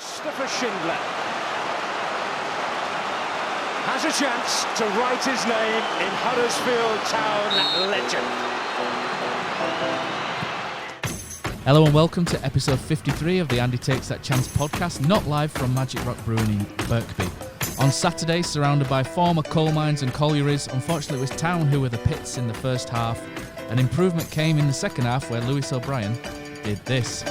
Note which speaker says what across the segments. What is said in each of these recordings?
Speaker 1: Christopher Schindler has a chance to write his name in Huddersfield Town legend.
Speaker 2: Hello and welcome to episode 53 of the Andy Takes That Chance podcast, not live from Magic Rock Brewing in Birkby. On Saturday, surrounded by former coal mines and collieries, unfortunately it was Town who were the pits in the first half. An improvement came in the second half where Lewis O'Brien did this.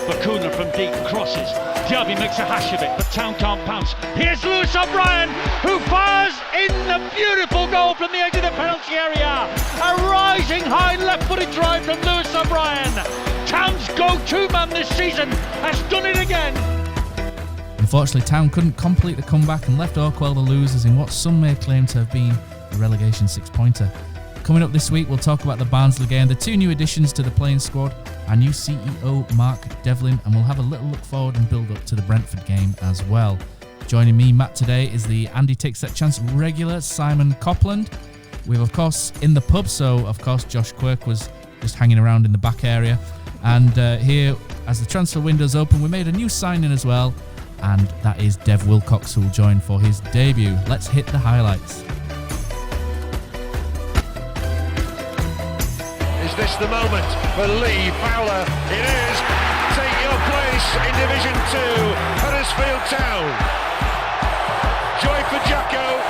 Speaker 3: Bakuna from deep crosses. Diaby makes a hash of it, but Town can't pounce. Here's Lewis O'Brien, who fires in the beautiful goal from the edge of the penalty area. A rising high left-footed drive from Lewis O'Brien. Town's go-to man this season has done it again.
Speaker 2: Unfortunately, Town couldn't complete the comeback and left Orkwell the losers in what some may claim to have been a relegation six-pointer. Coming up this week, we'll talk about the Barnsley game, the two new additions to the playing squad, our new CEO Mark Devlin, and we'll have a little look forward and build up to the Brentford game as well. Joining me, Matt, today is the Andy Takes That Chance regular Simon Copland. We've, of course, in the pub, so, of course, Josh Quirk was just hanging around in the back area. And here, as the transfer window's open, we made a new signing as well, and that is Dev Wilcox, who will join for his debut. Let's hit the highlights.
Speaker 4: Is this the moment for Lee Fowler? It is. Take your place in Division 2, Huddersfield Town. Joy for Jacko.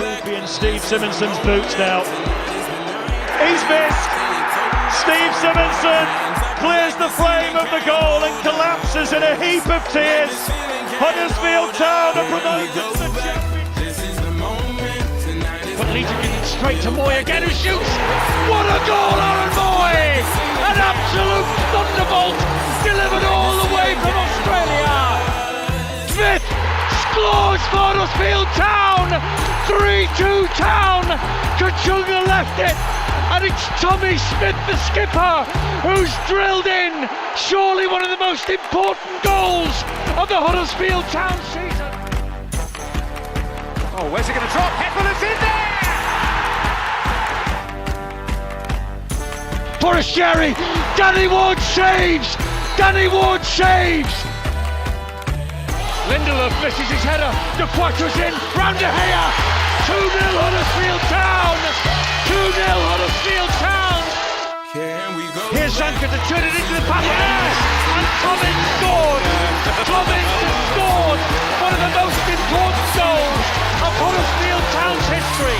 Speaker 3: Birkby and Steve Simonson's boots now. He's missed. Steve Simonson clears the frame of the goal and collapses in a heap of tears. Huddersfield Town are promoted to the championship. But Leeds are giving it straight to Moy again, who shoots. What a goal, Aaron Moy! An absolute thunderbolt delivered all the way from Australia. Smith scores for Huddersfield Town. 3-2 Town. Kachunga left it. And it's Tommy Smith, the skipper, who's drilled in surely one of the most important goals of the Huddersfield Town season.
Speaker 1: Oh, where's he going to drop? Hepburn in there!
Speaker 3: Forestieri, Danny Ward saves! Danny Ward saves! Lindelof misses his header, De Quattro's in, round De Gea, 2-0 Huddersfield Town! 2-0 Huddersfield Town! Here's Zanka to turn it into the pass, yes! And Cummins scored! Cummins has scored one of the most important goals of Huddersfield Town's history!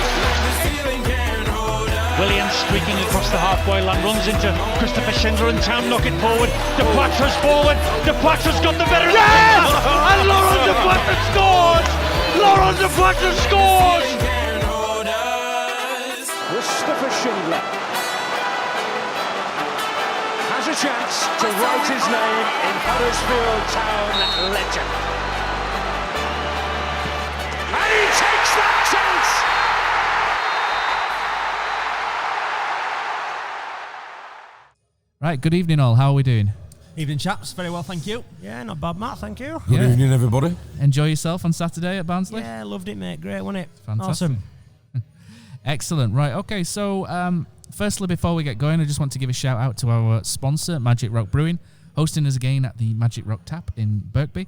Speaker 3: Williams streaking across the halfway line, runs into Christopher Schindler and Town knock it forward. De Quattro's forward, De Quattro's got the better. Yes! And Laurent De Quattro scores! Laurent De Quattro scores!
Speaker 1: Christopher Schindler has a chance to write his name in Huddersfield Town legend. And he takes that chance!
Speaker 2: Right, good evening all. How are we doing?
Speaker 5: Evening, chaps. Very well, thank you.
Speaker 6: Yeah, not bad, Matt, thank you.
Speaker 5: Good
Speaker 7: evening, everybody.
Speaker 2: Enjoy yourself on Saturday at Barnsley?
Speaker 6: Yeah, loved it, mate. Great, wasn't it?
Speaker 2: Fantastic.
Speaker 6: Awesome.
Speaker 2: Excellent. Right, okay, so firstly, before we get going, I just want to give a shout out to our sponsor, Magic Rock Brewing, hosting us again at the Magic Rock Tap in Birkby.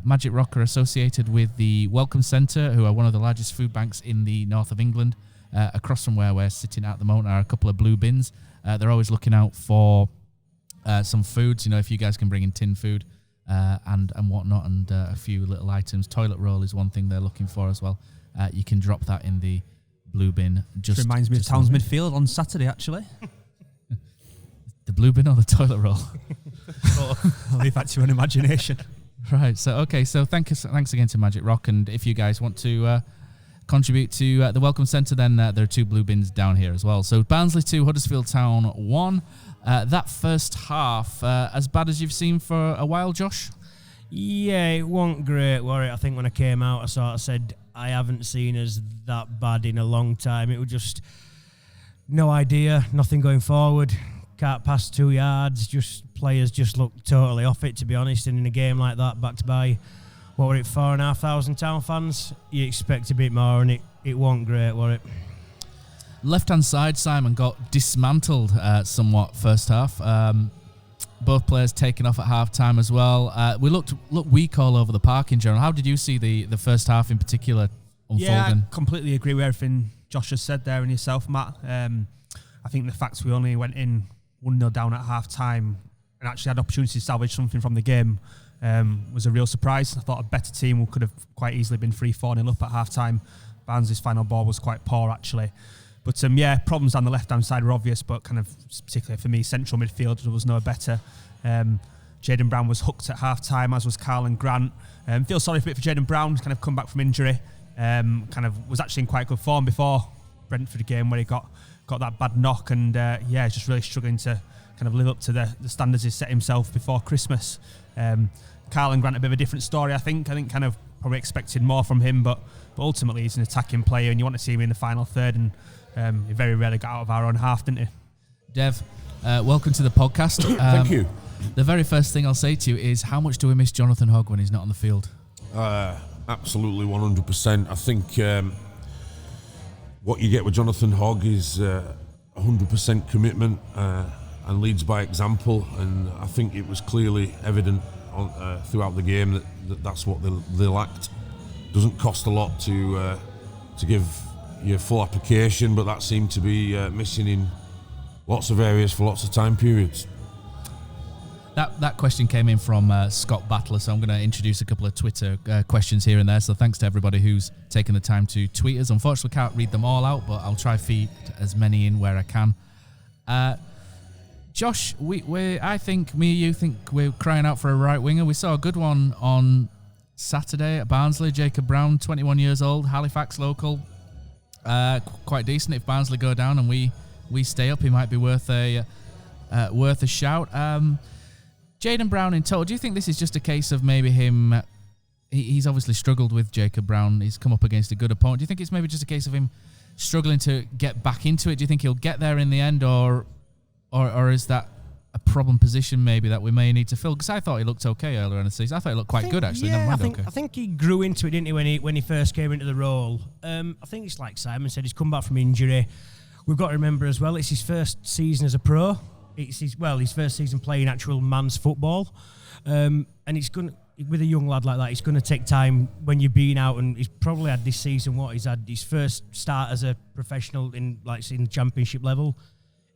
Speaker 2: Magic Rock are associated with the Welcome Centre, who are one of the largest food banks in the north of England. Across from where we're sitting at the moment are a couple of blue bins. They're always looking out for some foods, you know, if you guys can bring in tin food and whatnot, and a few little items. Toilet roll is one thing they're looking for as well. You can drop that in the blue bin. Just
Speaker 5: reminds me of Town's midfield on Saturday, actually.
Speaker 2: The blue bin or the toilet roll?
Speaker 5: I'll leave that to an imagination.
Speaker 2: Right, so thanks again to Magic Rock, and if you guys want to contribute to the Welcome Centre, then there are two blue bins down here as well. So Barnsley 2, Huddersfield Town 1. That first half, as bad as you've seen for a while, Josh?
Speaker 6: Yeah, it wasn't great, were it? I think when I came out, I sort of said, I haven't seen us that bad in a long time. It was just no idea, nothing going forward, can't pass 2 yards, just players just looked totally off it, to be honest. And in a game like that, backed by, what were it, 4,500 Town fans, you expect a bit more, and it wasn't great, were it?
Speaker 2: Left-hand side, Simon got dismantled somewhat first half. both players taking off at half-time as well. We looked weak all over the park in general. How did you see the first half in particular unfolding?
Speaker 5: Yeah, I completely agree with everything Josh has said there and yourself, Matt. I think the fact we only went in 1-0 down at half-time and actually had opportunity to salvage something from the game was a real surprise. I thought a better team could have quite easily been 3-4-0 up at half-time. Barnsley's final ball was quite poor, actually. But problems on the left-hand side were obvious, but kind of particularly for me, central midfield was no better. Jayden Brown was hooked at half-time, as was Carl and Grant. Feel sorry for Jayden Brown, kind of come back from injury. Kind of was actually in quite good form before Brentford game where he got that bad knock, and he's just really struggling to kind of live up to the standards he set himself before Christmas. Carl and Grant a bit of a different story, I think kind of probably expected more from him, but ultimately he's an attacking player and you want to see him in the final third, and he very rarely got out of our own half, didn't he?
Speaker 2: Dev, welcome to the podcast.
Speaker 7: Thank you.
Speaker 2: The very first thing I'll say to you is, how much do we miss Jonathan Hogg when he's not on the field?
Speaker 7: Absolutely 100%. I think what you get with Jonathan Hogg is 100% commitment and leads by example, and I think it was clearly evident throughout the game that's what they lacked. Doesn't cost a lot to give your full application, but that seemed to be missing in lots of areas for lots of time periods.
Speaker 2: That question came in from Scott Battler, so I'm going to introduce a couple of Twitter questions here and there. So thanks to everybody who's taken the time to tweet us. Unfortunately, can't read them all out, but I'll try feed as many in where I can. Josh, I think me and you think we're crying out for a right winger. We saw a good one on Saturday at Barnsley. Jacob Brown, 21 years old, Halifax local. Quite decent. If Barnsley go down and we stay up, he might be worth a shout. Jayden Brown in total, do you think this is just a case of maybe him? He's obviously struggled with Jacob Brown. He's come up against a good opponent. Do you think it's maybe just a case of him struggling to get back into it? Do you think he'll get there in the end, or is that a problem position maybe that we may need to fill? Because I thought he looked okay earlier in the season. I thought he looked quite good actually.
Speaker 6: Yeah, I think he grew into it, didn't he, when he first came into the role. I think it's like Simon said, he's come back from injury. We've got to remember as well, it's his first season as a pro. It's his first season playing actual man's football, and it's going with a young lad like that. It's going to take time when you're being out, and he's probably had this season. He's had his first start as a professional in championship level.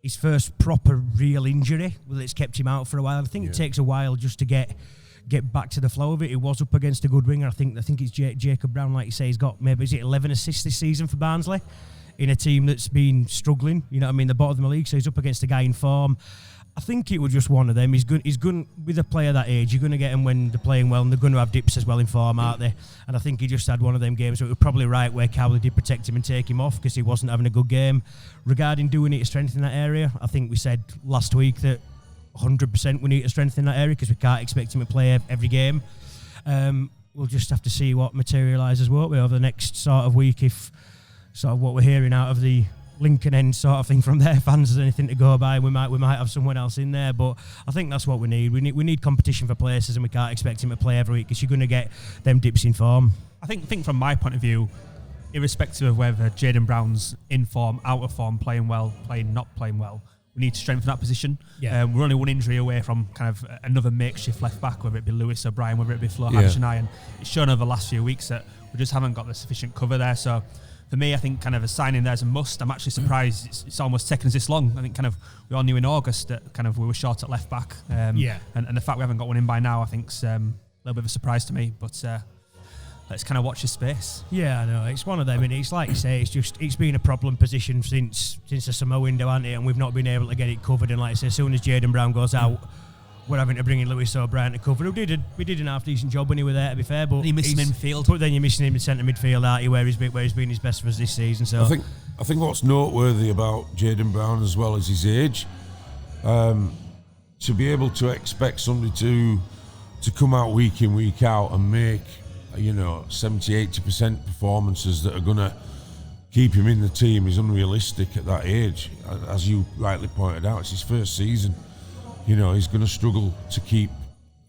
Speaker 6: His first proper real injury that's kept him out for a while. I think it takes a while just to get back to the flow of it. He was up against a good winger. I think it's Jacob Brown, like you say. He's got maybe 11 assists this season for Barnsley, in a team that's been struggling, the bottom of the league, so he's up against a guy in form. I think it was just one of them. He's good with a player that age. You're going to get him when they're playing well, and they're going to have dips as well in form, aren't they? And I think he just had one of them games where it was probably right where Cowley did protect him and take him off because he wasn't having a good game. Regarding doing it to strengthen that area, I think we said last week that 100% we need to strengthen that area because we can't expect him to play every game. We'll just have to see what materialises, won't we, over the next sort of week, if sort of what we're hearing out of the Lincoln end sort of thing from their fans is anything to go by. We might have someone else in there, but I think that's what we need. We need competition for places, and we can't expect him to play every week because you're going to get them dips in form.
Speaker 5: I think from my point of view, irrespective of whether Jayden Brown's in form, out of form, playing well, not playing well, we need to strengthen that position.
Speaker 6: Yeah.
Speaker 5: We're only one injury away from kind of another makeshift left back, whether it be Lewis O'Brien, whether it be Flo Hadishinai, and it's shown over the last few weeks that we just haven't got the sufficient cover there. So for me, I think kind of a signing there is a must. I'm actually surprised it's almost taken us this long. I think kind of we all knew in August that kind of we were short at left back. And the fact we haven't got one in by now, I think, is a little bit of a surprise to me. But let's kind of watch his space.
Speaker 6: Yeah, I know. It's one of them, and it's like you say, it's been a problem position since the summer window, hasn't it? And we've not been able to get it covered. And like I say, as soon as Jayden Brown goes out, we're having to bring in Lewis O'Brien to cover. We did an half decent job when he was there, to be fair. But
Speaker 5: you miss him in midfield.
Speaker 6: But then you're missing him in centre midfield, aren't you? Where he's been his best for us this season. So
Speaker 7: I think what's noteworthy about Jayden Brown as well as his age, to be able to expect somebody to come out week in, week out and make 70-80% performances that are going to keep him in the team is unrealistic at that age. As you rightly pointed out, it's his first season. He's going to struggle to keep,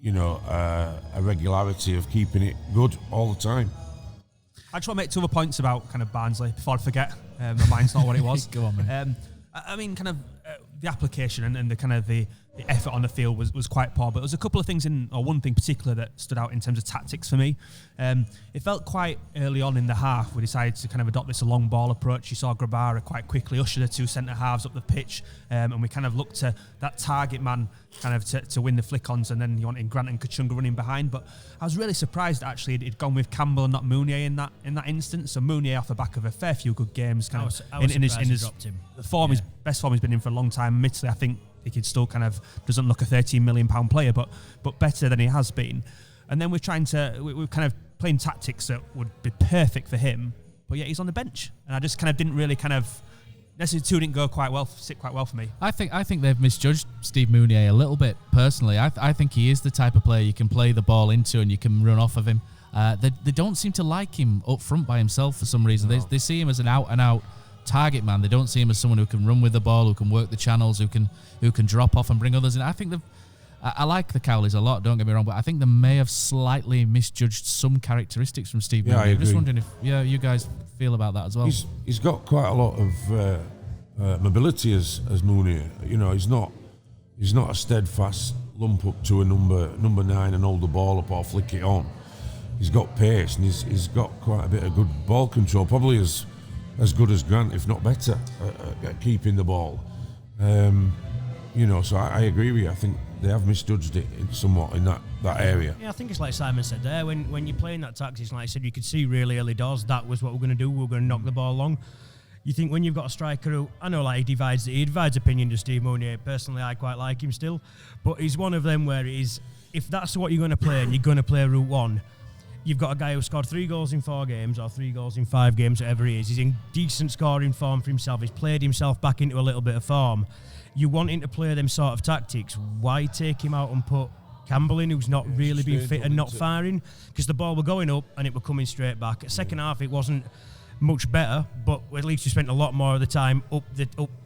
Speaker 7: a regularity of keeping it good all the time.
Speaker 5: I just want to make two other points about kind of Barnsley before I forget. My mind's not what it was.
Speaker 2: Go on, man.
Speaker 5: I mean, kind of the application and the kind of the the effort on the field was quite poor. But there was a couple of things one thing particular that stood out in terms of tactics for me. It felt quite early on in the half we decided to kind of adopt this long ball approach. You saw Grabara quite quickly usher the two centre halves up the pitch, and we kind of looked to that target man kind of to win the flick-ons, and then you wanted Grant and Kachunga running behind. But I was really surprised actually it'd gone with Campbell and not Mounier in that instance. So Mounier off the back of a fair few good games, kind
Speaker 6: I was
Speaker 5: in his
Speaker 6: dropped him.
Speaker 5: the form, his best form he's been in for a long time. Admittedly, I think he could still kind of doesn't look a £13 million player, but better than he has been. And then we're kind of playing tactics that would be perfect for him, but yet he's on the bench, and I just kind of didn't really kind of. Necessarily two didn't sit quite well for me.
Speaker 2: I think they've misjudged Steve Mounier a little bit personally. I think he is the type of player you can play the ball into and you can run off of him. They don't seem to like him up front by himself for some reason. They see him as an out and out target man. They don't see him as someone who can run with the ball, who can work the channels, who can drop off and bring others in. I think I like the Cowleys a lot, don't get me wrong, but I think they may have slightly misjudged some characteristics from Steve Mounier. I'm just wondering if you guys feel about that as well.
Speaker 7: He's got quite a lot of mobility as Mounier. You know, he's not a steadfast lump up to a number 9 and hold the ball up or flick it on. He's got pace and he's got quite a bit of good ball control, probably as good as Grant, if not better, at keeping the ball. So I agree with you. I think they have misjudged it somewhat in that area.
Speaker 6: Yeah, I think it's like Simon said there, when you're playing that tactics, like I said, you could see really early doors that was what we're going to do. We're going to knock the ball long. You think when you've got a striker who, I know like he divides opinion to Steve Mounier. Personally, I quite like him still, but he's one of them where it is, if that's what you're going to play and you're going to play route one, you've got a guy who scored 3 goals in 4 games or 3 goals in 5 games, whatever he is. He's in decent scoring form for himself. He's played himself back into a little bit of form. You want him to play them sort of tactics. Why take him out and put Campbell in, who's not really been fit and not firing? Because the ball were going up and it were coming straight back. At second half, it wasn't much better, but at least we spent a lot more of the time up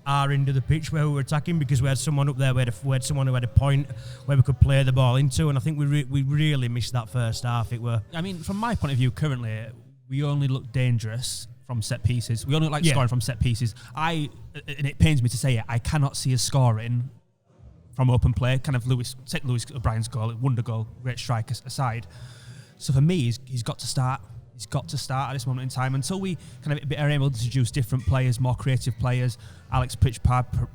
Speaker 6: our end of the pitch where we were attacking, because we had someone up there, we had someone who had a point where we could play the ball into, and I think we really missed that first half.
Speaker 5: I mean, from my point of view, currently we only look dangerous from set pieces. We only scoring from set pieces. And it pains me to say it, I cannot see us scoring from open play. Kind of Lewis O'Brien's goal, wonder goal, great strike aside. So for me, he's got to start. He's got to start at this moment in time until we kind of are able to introduce different players, more creative players, Alex Pritchard,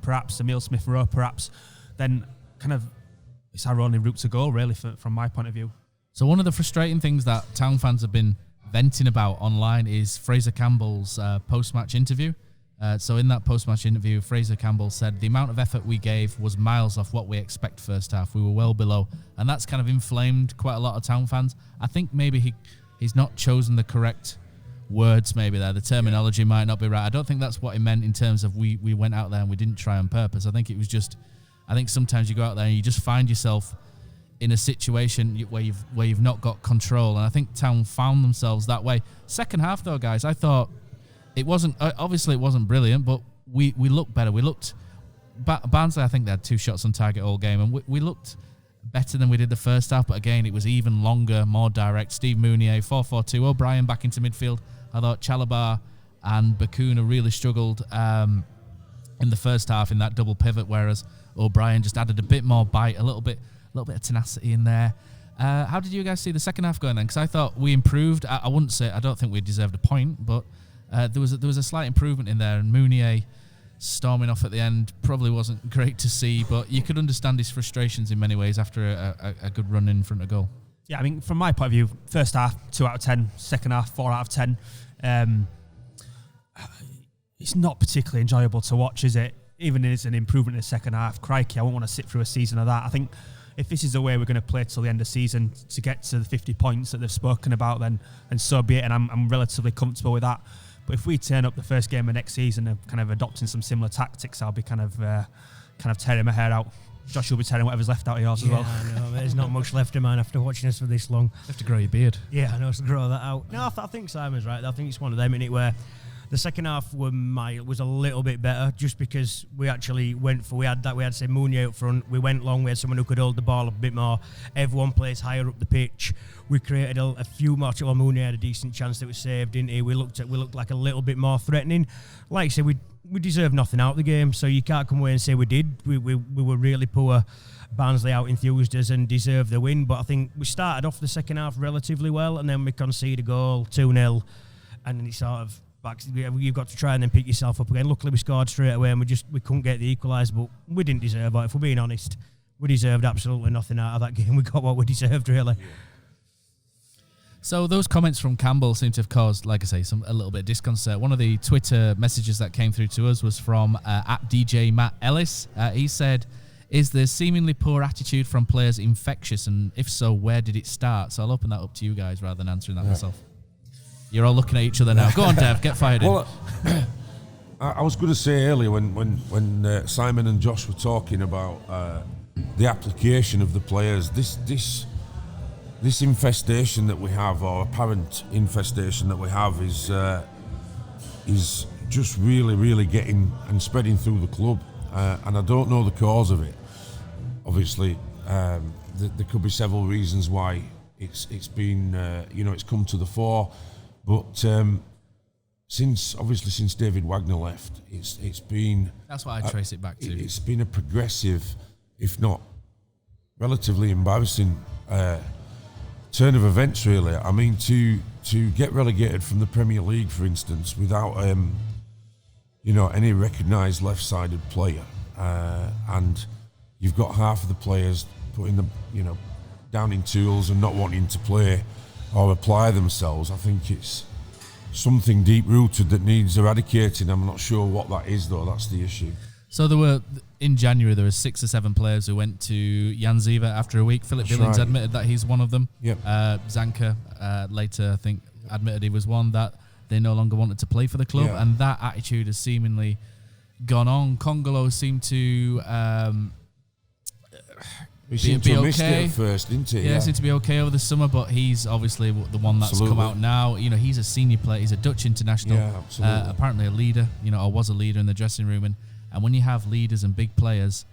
Speaker 5: perhaps Emile Smith-Rowe, perhaps. Then kind of it's our only route to go, really, from my point of view.
Speaker 2: So one of the frustrating things that Town fans have been venting about online is Fraser Campbell's post-match interview. So in that post-match interview, Fraser Campbell said the amount of effort we gave was miles off what we expect first half. We were well below, and that's kind of inflamed quite a lot of Town fans. I think maybe he's not chosen the correct words maybe there. The terminology might not be right. I don't think that's what he meant in terms of we went out there and we didn't try on purpose. I think it was just, I think sometimes you go out there and you just find yourself in a situation where you've not got control, and I think Town found themselves that way. Second half though, guys, I thought it wasn't brilliant, but we looked better. We looked Barnsley, I think they had 2 shots on target all game, and we looked better than we did the first half, but again, it was even longer, more direct. Steve Mounier, 4-4-2. O'Brien back into midfield. I thought Chalabar and Bakuna really struggled in the first half in that double pivot, whereas O'Brien just added a bit more bite, a little bit of tenacity in there. How did you guys see the second half going then? Because I thought we improved. I wouldn't say, I don't think we deserved a point, but there was a slight improvement in there, and Mounier storming off at the end probably wasn't great to see, but you could understand his frustrations in many ways after a good run in front of goal.
Speaker 5: Yeah, I mean, from my point of view, first half 2 out of 10, second half 4 out of 10. It's not particularly enjoyable to watch, is it? Even as an improvement in the second half, crikey, I won't want to sit through a season of that. I think if this is the way we're going to play till the end of the season to get to the 50 points that they've spoken about, then so be it, and I'm relatively comfortable with that. But if we turn up the first game of next season and kind of adopting some similar tactics, I'll be kind of tearing my hair out. Josh will be tearing whatever's left out of yours as well.
Speaker 6: I know, there's not much left of mine after watching us for this long.
Speaker 2: You have to grow your beard.
Speaker 6: Yeah, I know, to grow that out. No, I think Simon's right. I think it's one of them, innit, where the second half was a little bit better just because we actually went for, we had say Mounier up front, we went long, we had someone who could hold the ball up a bit more, everyone plays higher up the pitch, we created a few more, well, Mounier had a decent chance that was saved, didn't he? We looked like a little bit more threatening. Like I said, we deserved nothing out of the game, so you can't come away and say we did. We were really poor. Barnsley out-enthused us and deserved the win, but I think we started off the second half relatively well, and then we conceded a goal, 2-0, and then it sort of you've got to try and then pick yourself up again. Luckily we scored straight away and we couldn't get the equaliser, but we didn't deserve it. If we're being honest, we deserved absolutely nothing out of that game. We got what we deserved, really.
Speaker 2: So those comments from Campbell seem to have caused, like I say, a little bit of disconcert. One of the Twitter messages that came through to us was from at DJ Matt Ellis. He said, "Is the seemingly poor attitude from players infectious, and if so, where did it start?" So I'll open that up to you guys rather than answering that myself. You're all looking at each other now. Go on, Dev, get fired in.
Speaker 7: I was going to say earlier when Simon and Josh were talking about the application of the players, this infestation that we have, or apparent infestation that we have, is just really, really getting and spreading through the club, and I don't know the cause of it. Obviously, there could be several reasons why it's been it's come to the fore, but since David Wagner left, it's been. That's
Speaker 2: what I trace it back to.
Speaker 7: It's been a progressive, if not relatively embarrassing, turn of events, really. I mean, to get relegated from the Premier League, for instance, without any recognised left-sided player, and you've got half of the players putting them, down in tools and not wanting to play or apply themselves. I think it's something deep-rooted that needs eradicating. I'm not sure what that is, though. That's the issue.
Speaker 2: So in January, there were 6 or 7 players who went to Jan Ziva after a week. Philip Billings admitted that he's one of them.
Speaker 7: Yep.
Speaker 2: Zanka later, I think, admitted he was one, that they no longer wanted to play for the club, and that attitude has seemingly gone on. Congolo seemed to
Speaker 7: he seemed to have missed it at first, didn't he?
Speaker 2: Yeah, seemed to be okay over the summer, but he's obviously the one that's come out now. He's a senior player. He's a Dutch international.
Speaker 7: Yeah, absolutely.
Speaker 2: Apparently a leader, or was a leader in the dressing room. And when you have leaders and big players,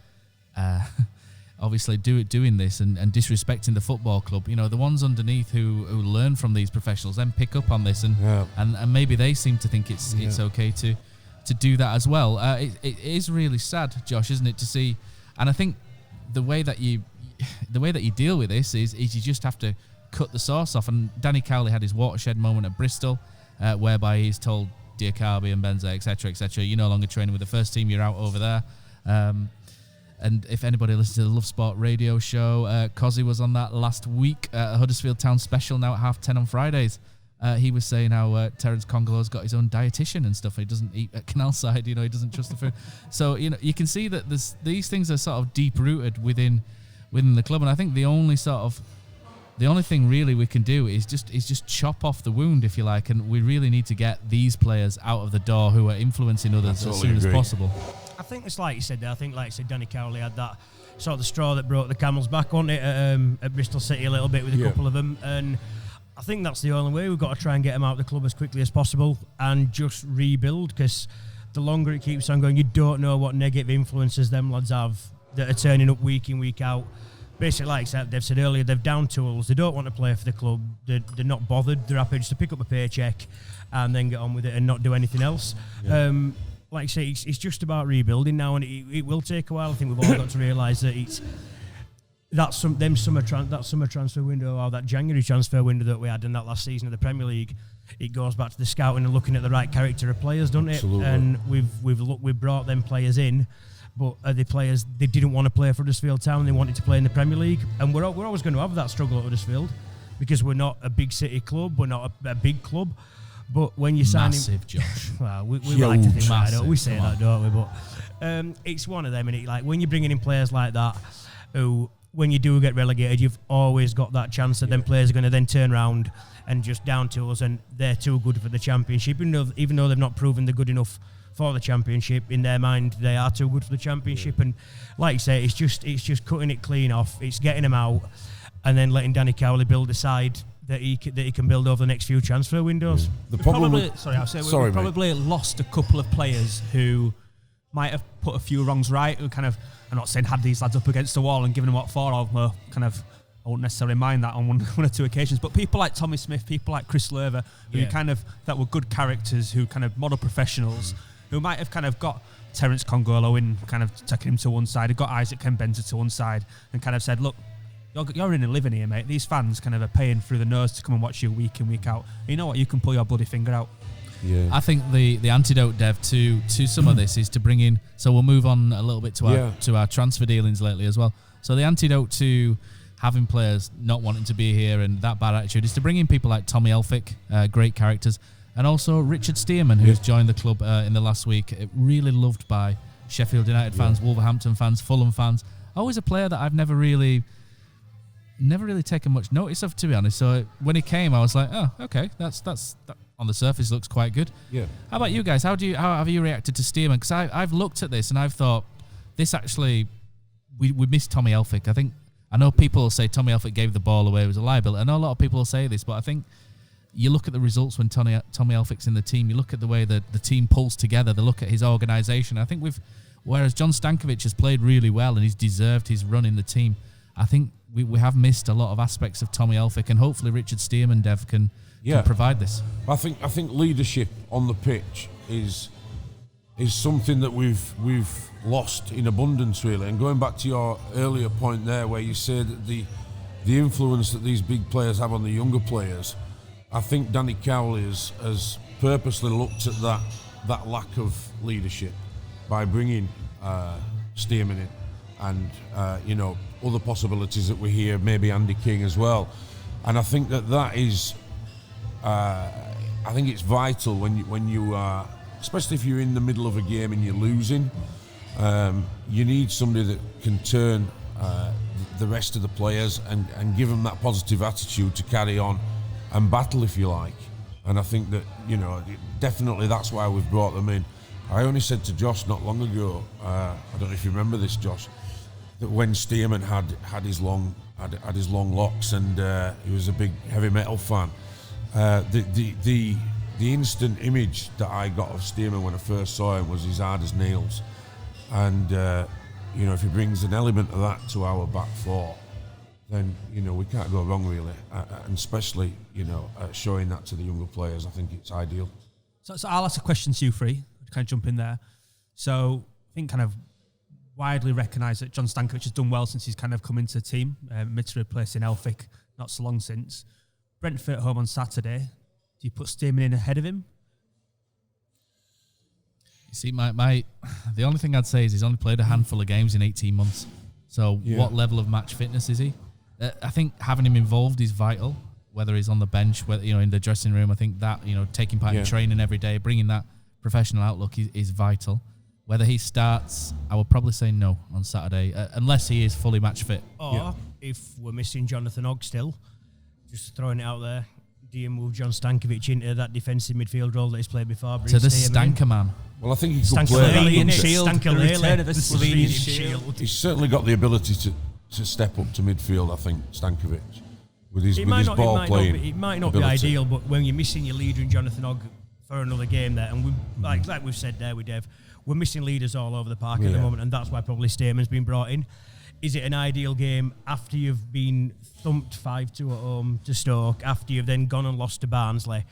Speaker 2: obviously doing this and disrespecting the football club, the ones underneath who learn from these professionals then pick up on this, and maybe they seem to think it's okay to do that as well. It is really sad, Josh, isn't it, to see? And I think the way that you deal with this is you just have to cut the sauce off. And Danny Cowley had his watershed moment at Bristol, whereby he's told Diakabi and Benza, etc., you're no longer training with the first team, you're out over there. And if anybody listens to the Love Sport radio show, Cozzy was on that last week, Huddersfield Town special, now at 10:30 on Fridays. He was saying how Terence Congolo's got his own dietitian and stuff. He doesn't eat at Canalside, he doesn't trust the food. So, you can see that these things are sort of deep-rooted within the club. And I think the only thing really we can do is just chop off the wound, if you like, and we really need to get these players out of the door who are influencing others as soon as possible.
Speaker 6: I think it's like you said there. I think, like you said, Danny Cowley had that sort of the straw that broke the camel's back, wasn't it, at Bristol City a little bit with a couple of them. And I think that's the only way. We've got to try and get them out of the club as quickly as possible and just rebuild, because the longer it keeps on going, you don't know what negative influences them lads have that are turning up week in, week out. Basically, like they've said earlier, they've down tools. They don't want to play for the club. They're not bothered. They're happy just to pick up a paycheck and then get on with it and not do anything else. Yeah. Like I say, it's just about rebuilding now, and it will take a while. I think we've all got to realise that that summer transfer window, or that January transfer window that we had in that last season of the Premier League, it goes back to the scouting and looking at the right character of players, doesn't it?
Speaker 7: Absolutely.
Speaker 6: And we've brought them players in. But the players, they didn't want to play for Huddersfield Town, they wanted to play in the Premier League. And we're always going to have that struggle at Huddersfield, because we're not a big city club, we're not a big club. But when you sign
Speaker 2: massive, Josh.
Speaker 6: Well, we like to think that, we say that, don't we? But it's one of them, and like when you're bringing in players like that, who, when you do get relegated, you've always got that chance that them players are going to then turn around and just down tools, and they're too good for the Championship, even though they've not proven they're good enough for the Championship. In their mind, they are too good for the Championship. And like you say, it's just cutting it clean off. It's getting them out, and then letting Danny Cowley build a side that he can build over the next few transfer windows.
Speaker 5: The problem we probably lost a couple of players who might have put a few wrongs right, who kind of, I'm not saying had these lads up against the wall and given them what for, or were kind of, I won't necessarily mind that on one or two occasions, but people like Tommy Smith, people like Chris Lerver, who kind of, that were good characters, who kind of model professionals, who might have kind of got Terence Congolo in, kind of taking him to one side, had got Isaac Kembenza to one side, and kind of said, look, you're in and living here, mate. These fans kind of are paying through the nose to come and watch you week in, week out. You know what? You can pull your bloody finger out.
Speaker 7: Yeah.
Speaker 2: I think the antidote, Dev, to some of this is to bring in. So we'll move on a little bit to our transfer dealings lately as well. So the antidote to having players not wanting to be here and that bad attitude is to bring in people like Tommy Elphick, great characters, and also Richard Stearman, who's joined the club in the last week. Really loved by Sheffield United fans, Wolverhampton fans, Fulham fans. Always a player that I've never really taken much notice of, to be honest. So when he came, I was like, oh, okay, that's on the surface looks quite good.
Speaker 7: Yeah.
Speaker 2: How about you guys? How have you reacted to Stearman? Because I've looked at this and I've thought this actually we missed Tommy Elphick. I know people will say Tommy Elphick gave the ball away, it was a liability. I know a lot of people will say this, but I think you look at the results when Tommy Elphick's in the team. You look at the way that the team pulls together. They look at his organisation. I think whereas John Stankovic has played really well and he's deserved his run in the team, I think we have missed a lot of aspects of Tommy Elphick, and hopefully Richard Stearman, Dev, can provide this.
Speaker 7: I think leadership on the pitch is something that we've lost in abundance, really. And going back to your earlier point there, where you say that the influence that these big players have on the younger players, I think Danny Cowley has purposely looked at that lack of leadership by bringing Stearman in, and other possibilities that we hear, maybe Andy King as well. And I think that is, I think it's vital when you are, especially if you're in the middle of a game and you're losing, you need somebody that can turn the rest of the players and give them that positive attitude to carry on and battle, if you like. And I think that, definitely that's why we've brought them in. I only said to Josh not long ago, I don't know if you remember this, Josh, that when Stearman had his long locks and he was a big heavy metal fan, the instant image that I got of Stearman when I first saw him was he's hard as nails. And if he brings an element of that to our back four, then we can't go wrong, really. And especially showing that to the younger players, I think it's ideal.
Speaker 5: So I'll ask a question to you three, to kind of jump in there. So I think kind of widely recognised that John Stankovic has done well since he's kind of come into the team, amidst replacing Elphick not so long since. Brentford at home on Saturday. Do you put Stearman in ahead of him?
Speaker 2: You see, the only thing I'd say is he's only played a handful of games in 18 months. So what level of match fitness is he? I think having him involved is vital, whether he's on the bench, whether in the dressing room. I think that, taking part in training every day, bringing that professional outlook is vital. Whether he starts, I would probably say no on Saturday, unless he is fully match fit.
Speaker 6: Or if we're missing Jonathan Ogg still, just throwing it out there, do you move John Stankovic into that defensive midfield role that he's played before?
Speaker 2: To the Stanker man.
Speaker 7: Well, I think he could play
Speaker 5: the Slovenian
Speaker 6: Shield.
Speaker 7: He's certainly got the ability to step up to midfield, I think, Stankovic, with his ball playing.
Speaker 6: It might not be ideal, but when you're missing your leader in Jonathan Ogg for another game there, and like we've said there with Dev, we're missing leaders all over the park at the moment, and that's why probably Stearman's been brought in. Is it an ideal game after you've been thumped 5-2 at home to Stoke, after you've then gone and lost to Barnsley,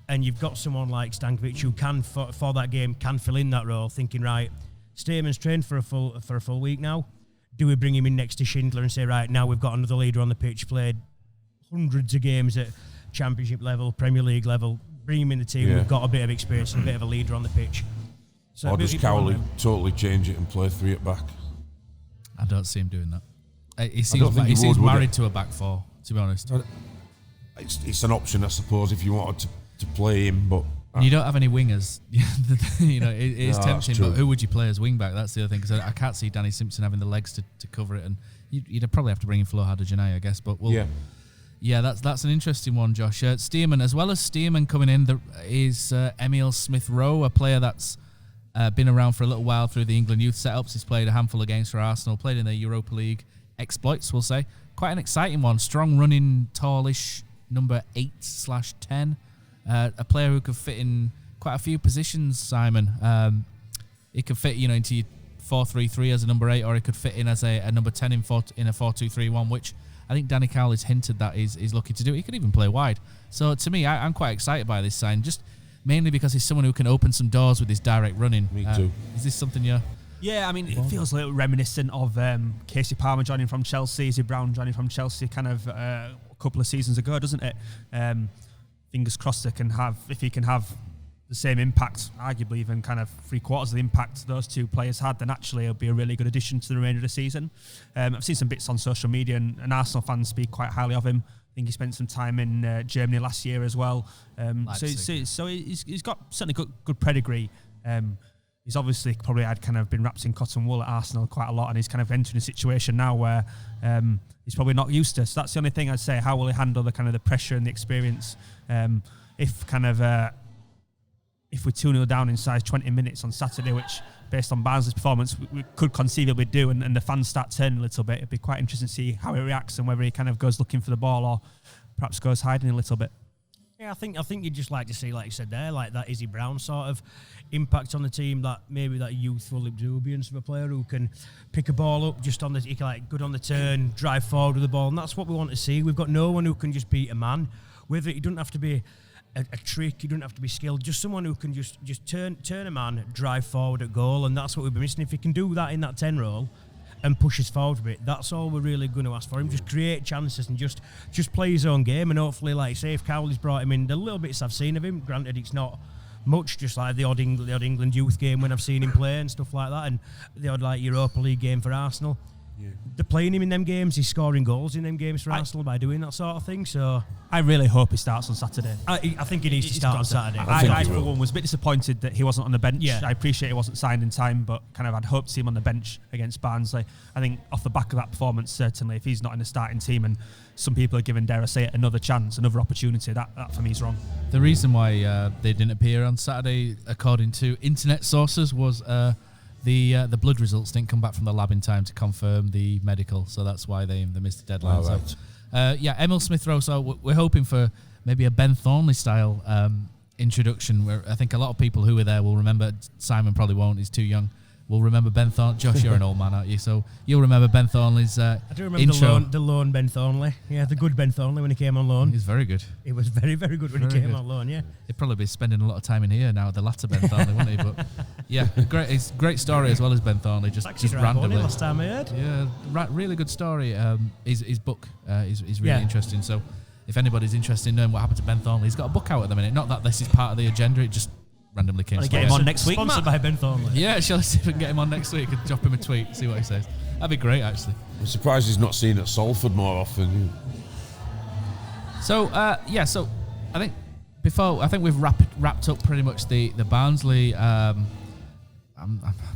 Speaker 6: and you've got someone like Stankovic who can, for that game, can fill in that role, thinking, right, Stearman's trained for a full week now. Do we bring him in next to Schindler and say, right, now we've got another leader on the pitch, played hundreds of games at Championship level, Premier League level, bring him in the team, we've got a bit of experience and a bit of a leader on the pitch. So
Speaker 7: or does Cowley totally change it and play three at back?
Speaker 2: I don't see him doing that. He seems married to a back four, to be honest.
Speaker 7: It's an option, I suppose, if you wanted to play him, but
Speaker 2: you don't have any wingers. It is tempting. But who would you play as wing back? That's the other thing, because I can't see Danny Simpson having the legs to cover it, and you'd probably have to bring in Flo Hadajanay, I guess. But that's an interesting one, Josh. Stearman, as well as Stearman coming in, is Emile Smith-Rowe, a player that's been around for a little while through the England youth setups. He's played a handful of games for Arsenal, played in the Europa League exploits, we'll say. Quite an exciting one. Strong running, tallish, number 8/10. A player who could fit in quite a few positions, Simon. He could fit, into your 4-3-3 as a number 8, or he could fit in as a number 10 in a 4-2-3-1, which I think Danny Cowley's hinted that he's looking to do. He could even play wide. So to me, I'm quite excited by this sign. Just mainly because he's someone who can open some doors with his direct running.
Speaker 7: Me too.
Speaker 2: Is this something you're...
Speaker 5: Yeah, I mean, it feels a little reminiscent of Casey Palmer joining from Chelsea, Izzy Brown joining from Chelsea kind of a couple of seasons ago, doesn't it? Fingers crossed if he can have the same impact, arguably even kind of 3/4 of the impact those two players had, then actually it'll be a really good addition to the remainder of the season. I've seen some bits on social media and Arsenal fans speak quite highly of him. I think he spent some time in Germany last year as well. So he's got certainly good pedigree. He's obviously probably had kind of been wrapped in cotton wool at Arsenal quite a lot, and he's kind of entering a situation now where he's probably not used to. So that's the only thing I'd say. How will he handle the kind of the pressure and the experience? If we're 2-0 down inside 20 minutes on Saturday, which based on Barnsley's performance we could conceivably do, and the fans start turning a little bit, it'd be quite interesting to see how he reacts and whether he kind of goes looking for the ball or perhaps goes hiding a little bit.
Speaker 6: Yeah, I think you'd just like to see, like you said there, like that Izzy Brown sort of impact on the team, that maybe that youthful exuberance of a player who can pick a ball up just on the, he can like good on the turn, drive forward with the ball, and that's what we want to see. We've got no one who can just beat a man. Whether he doesn't have to be a trick, he doesn't have to be skilled, just someone who can just turn a man, drive forward at goal, and that's what we've been missing. If he can do that in that 10 role and push us forward a bit, that's all we're really going to ask for him. Just create chances and just play his own game, and hopefully, like say, if Cowley's brought him in, the little bits I've seen of him, granted it's not much, just like the odd England youth game when I've seen him play and stuff like that, and the odd like Europa League game for Arsenal. Yeah. They're playing him in them games, he's scoring goals in them games for Arsenal by doing that sort of thing, so
Speaker 5: I really hope he starts on Saturday.
Speaker 6: I think he needs to start on Saturday.
Speaker 5: I for one was a bit disappointed that he wasn't on the bench.
Speaker 6: Yeah.
Speaker 5: I appreciate he wasn't signed in time, but kind of I'd hoped to see him on the bench against Barnsley. I think off the back of that performance, certainly if he's not in the starting team and some people are giving, dare I say it, another chance, another opportunity, that for me is wrong.
Speaker 2: The reason why they didn't appear on Saturday, according to internet sources, was the blood results didn't come back from the lab in time to confirm the medical, so that's why they missed the deadline.
Speaker 7: Oh, right.
Speaker 2: So, Emile Smith-Rowe, so we're hoping for maybe a Ben Thornley style introduction, where I think a lot of people who were there will remember. Simon probably won't, he's too young. We'll remember Ben Thornley. Josh, you're an old man, aren't you? So you'll remember Ben Thornley's
Speaker 6: I do remember
Speaker 2: intro.
Speaker 6: the loan Ben Thornley. Yeah, the good Ben Thornley when he came on loan.
Speaker 2: He's very good.
Speaker 6: He was very, very good when he came on loan, yeah.
Speaker 2: He'd probably be spending a lot of time in here now, the latter Ben Thornley, wouldn't he? But yeah, it's a great story as well as Ben Thornley, just randomly.
Speaker 6: Last time I heard.
Speaker 2: Yeah, really good story. His book is really interesting. So if anybody's interested in knowing what happened to Ben Thornley, he's got a book out at the minute. Not that this is part of the agenda, it just randomly came.
Speaker 5: Get him on next week,
Speaker 6: sponsored by Ben Thornley.
Speaker 2: Yeah, shall I see if we can get him on next week and drop him a tweet, see what he says. That'd be great, actually.
Speaker 7: I'm surprised he's not seen at Salford more often.
Speaker 2: So so I think we've wrapped up pretty much the Barnsley. I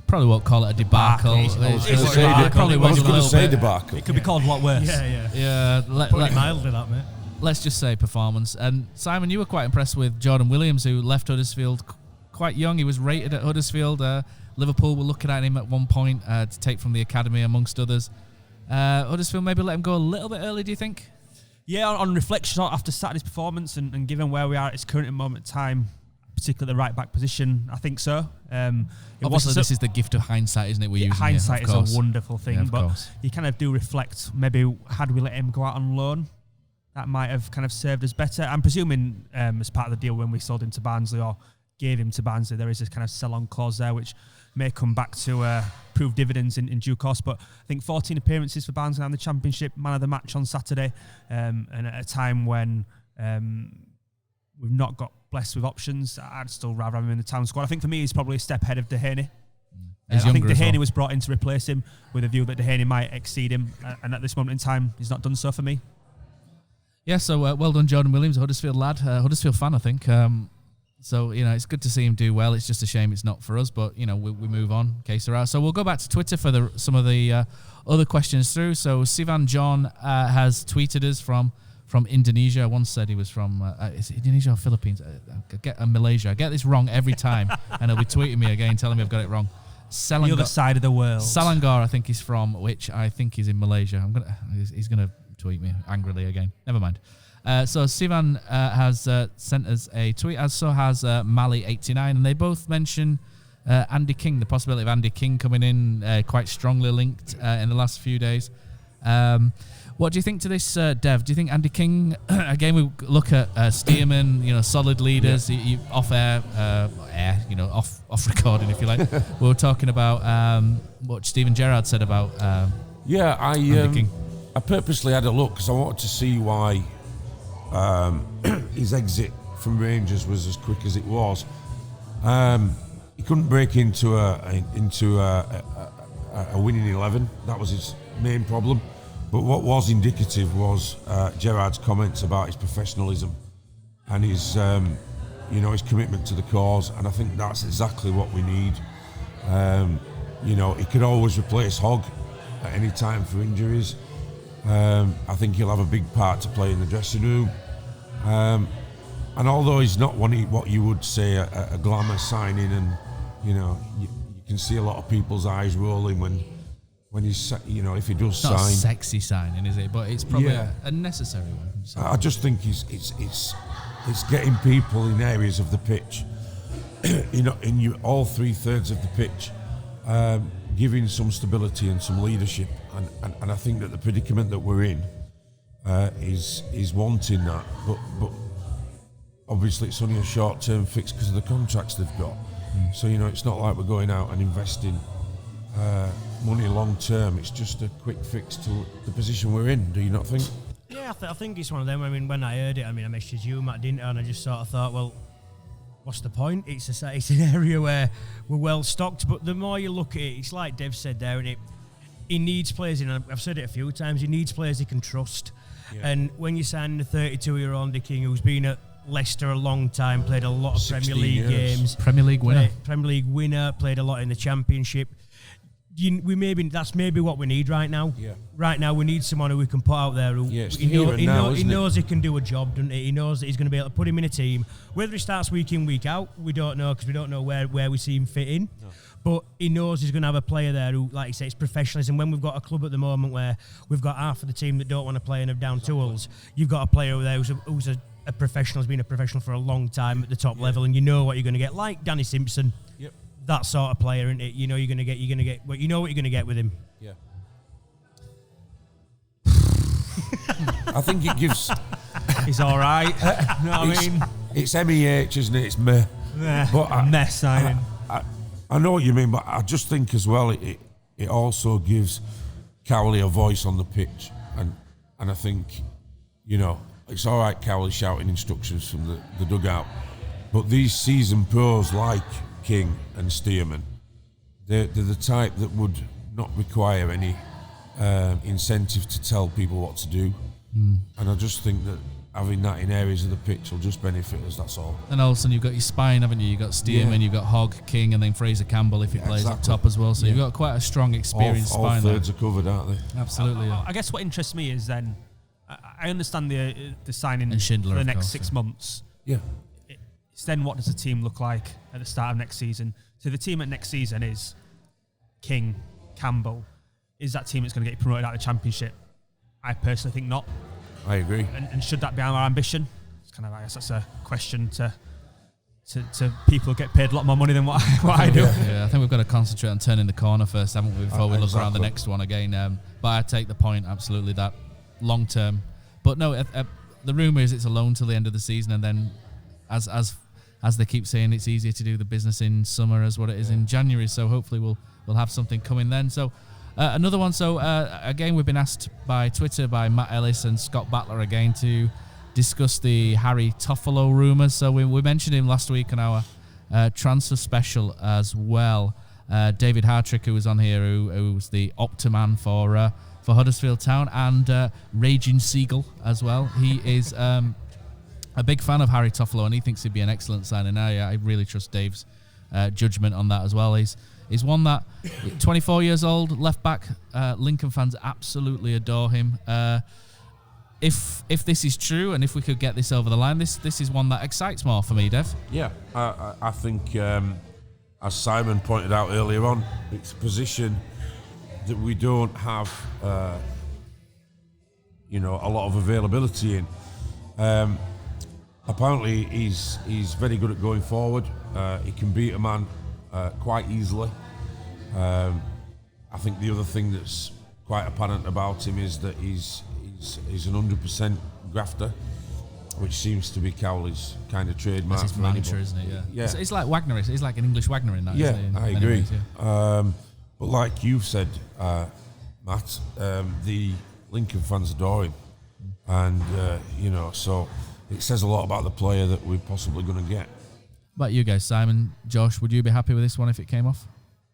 Speaker 2: probably won't call it a debacle.
Speaker 7: I was going to say debacle.
Speaker 5: It could be called a lot worse.
Speaker 2: Yeah.
Speaker 6: Pretty mildly that, mate.
Speaker 2: Let's just say performance. And Simon, you were quite impressed with Jordan Williams, who left Huddersfield quite young. He was rated at Huddersfield. Liverpool were looking at him at one point to take from the academy, amongst others. Huddersfield maybe let him go a little bit early, do you think?
Speaker 5: Yeah, on reflection after Saturday's performance and given where we are at its current moment in time, particularly the right back position, I think so.
Speaker 2: Obviously, this is the gift of hindsight, isn't it? We're using
Speaker 5: hindsight is a wonderful thing, but
Speaker 2: course.
Speaker 5: You kind of do reflect, maybe had we let him go out on loan, that might have kind of served us better. I'm presuming as part of the deal when we sold him to Barnsley or gave him to Barnsley, there is this kind of sell-on clause there, which may come back to prove dividends in due course. But I think 14 appearances for Barnsley in the Championship, man of the match on Saturday, and at a time when we've not got blessed with options, I'd still rather have him in the town squad. I think for me, he's probably a step ahead of Dehaney. I think Dehaney was brought in to replace him with a view that Dehaney might exceed him, and at this moment in time, he's not done so for me.
Speaker 2: Yeah, so well done, Jordan Williams, a Huddersfield lad, Huddersfield fan, I think. So, it's good to see him do well. It's just a shame it's not for us, but, we move on. Okay, so we'll go back to Twitter for some of the other questions through. So Sivan John has tweeted us from Indonesia. I once said he was from is it Indonesia or Philippines? Malaysia. I get this wrong every time, and he'll be tweeting me again, telling me I've got it wrong.
Speaker 5: The other side of the world.
Speaker 2: Selangor, I think he's from, which I think is in Malaysia. He's gonna tweet me angrily again. Never mind. So Sivan has sent us a tweet, as so has Mali89, and they both mention Andy King, the possibility of Andy King coming in quite strongly linked in the last few days. What do you think to this, Dev? Do you think Andy King, again, we look at Stearman, solid leaders, off air, off recording, if you like. We were talking about what Steven Gerrard said about Andy King.
Speaker 7: I purposely had a look because I wanted to see why his exit from Rangers was as quick as it was. He couldn't break into a winning 11. That was his main problem. But what was indicative was Gerrard's comments about his professionalism and his, his commitment to the cause. And I think that's exactly what we need. He could always replace Hogg at any time for injuries. I think he'll have a big part to play in the dressing room. And although he's not what you would say a glamour signing, and you can see a lot of people's eyes rolling when he's, if he does sign.
Speaker 2: Not a sexy signing, is it? But it's probably a necessary one. So.
Speaker 7: I just think it's getting people in areas of the pitch, in all 3/3 of the pitch, giving some stability and some leadership, and I think that the predicament that we're in is wanting that, but obviously it's only a short-term fix because of the contracts they've got. So it's not like we're going out and investing money long-term. It's just a quick fix to the position we're in. Do you not think?
Speaker 6: Yeah, I think it's one of them. I mean, when I heard it, I messaged you, Matt, didn't I? And I just sort of thought, well, what's the point? It's an area where we're well stocked, but the more you look at it, it's like Dev said there, and he needs players in. I've said it a few times. He needs players he can trust. Yeah. And when you sign a 32-year-old Andy King, who's been at Leicester a long time, played a lot of Premier League games,
Speaker 2: Premier League
Speaker 6: winner, played a lot in the Championship. That's maybe what we need right now. Yeah. Right now, we need someone who we can put out there who he knows he can do a job, doesn't he? He knows that he's going to be able to put him in a team. Whether he starts week in, week out, we don't know, because we don't know where we see him fit in. No. But he knows he's going to have a player there who, like you say, it's professionalism. When we've got a club at the moment where we've got half of the team that don't want to play and have down tools, you've got a player there who's a professional, has been a professional for a long time at the top level, and you know what you're going to get. Like Danny Simpson. Yep. That sort of player, isn't it? You know what you're going to get with him.
Speaker 7: Yeah. I think it gives.
Speaker 5: He's all right. You know what I mean?
Speaker 7: It's MEH, isn't it? It's meh.
Speaker 5: But a mess signing.
Speaker 7: I know what you mean, but I just think as well it also gives Cowley a voice on the pitch, and I think it's all right Cowley shouting instructions from the dugout, but these seasoned pros like King and Stearman, they're the type that would not require any incentive to tell people what to do. And I just think that having that in areas of the pitch will just benefit us, that's all.
Speaker 2: And all of a sudden you've got your spine, haven't you? You've got Stearman, you've got Hogg, King, and then Fraser Campbell if he plays up top as well. So you've got quite a strong, experienced spine.
Speaker 7: All thirds are covered, aren't they?
Speaker 2: Absolutely.
Speaker 5: I guess what interests me is then, I understand the signing
Speaker 2: and Schindler,
Speaker 5: for the next 6 months.
Speaker 7: Yeah.
Speaker 5: It's then what does the team look like at the start of next season? So the team at next season is King, Campbell. Is that team that's going to get promoted out of the Championship? I personally think not.
Speaker 7: I agree.
Speaker 5: And should that be our ambition? It's kind of, I guess that's a question to people who get paid a lot more money than what I do.
Speaker 2: Yeah, I think we've got to concentrate on turning the corner first, haven't we, before we look around the next one again. But I take the point, absolutely, that long term. But no, the rumour is it's a loan till the end of the season, and then as they keep saying, it's easier to do the business in summer as what it is in January. So hopefully we'll have something coming then. So another one. So again, we've been asked by Twitter by Matt Ellis and Scott Battler again to discuss the Harry Toffolo rumours. So we mentioned him last week on our transfer special as well. David Hartrick, who was on here, who's the Optiman for Huddersfield Town, and Raging Seagull as well. He is a big fan of Harry Toffolo, and he thinks he'd be an excellent signing. I really trust Dave's judgment on that as well. He's one that 24 years old, left back. Lincoln fans absolutely adore him. If this is true, and if we could get this over the line, this is one that excites more for me, Dev.
Speaker 7: Yeah, I think as Simon pointed out earlier on, it's a position that we don't have a lot of availability in. Apparently he's very good at going forward. He can beat a man quite easily. I think the other thing that's quite apparent about him is that he's he's an 100% grafter, which seems to be Cowley's kind of trademark.
Speaker 2: That's his mantra, isn't it? Yeah. It's like Wagner. It's like an English Wagner in that.
Speaker 7: Yeah,
Speaker 2: isn't it,
Speaker 7: I agree. But like you've said, Matt, the Lincoln fans adore him, and so it says a lot about the player that we're possibly going to get.
Speaker 2: About you guys, Simon, Josh, would you be happy with this one if it came off?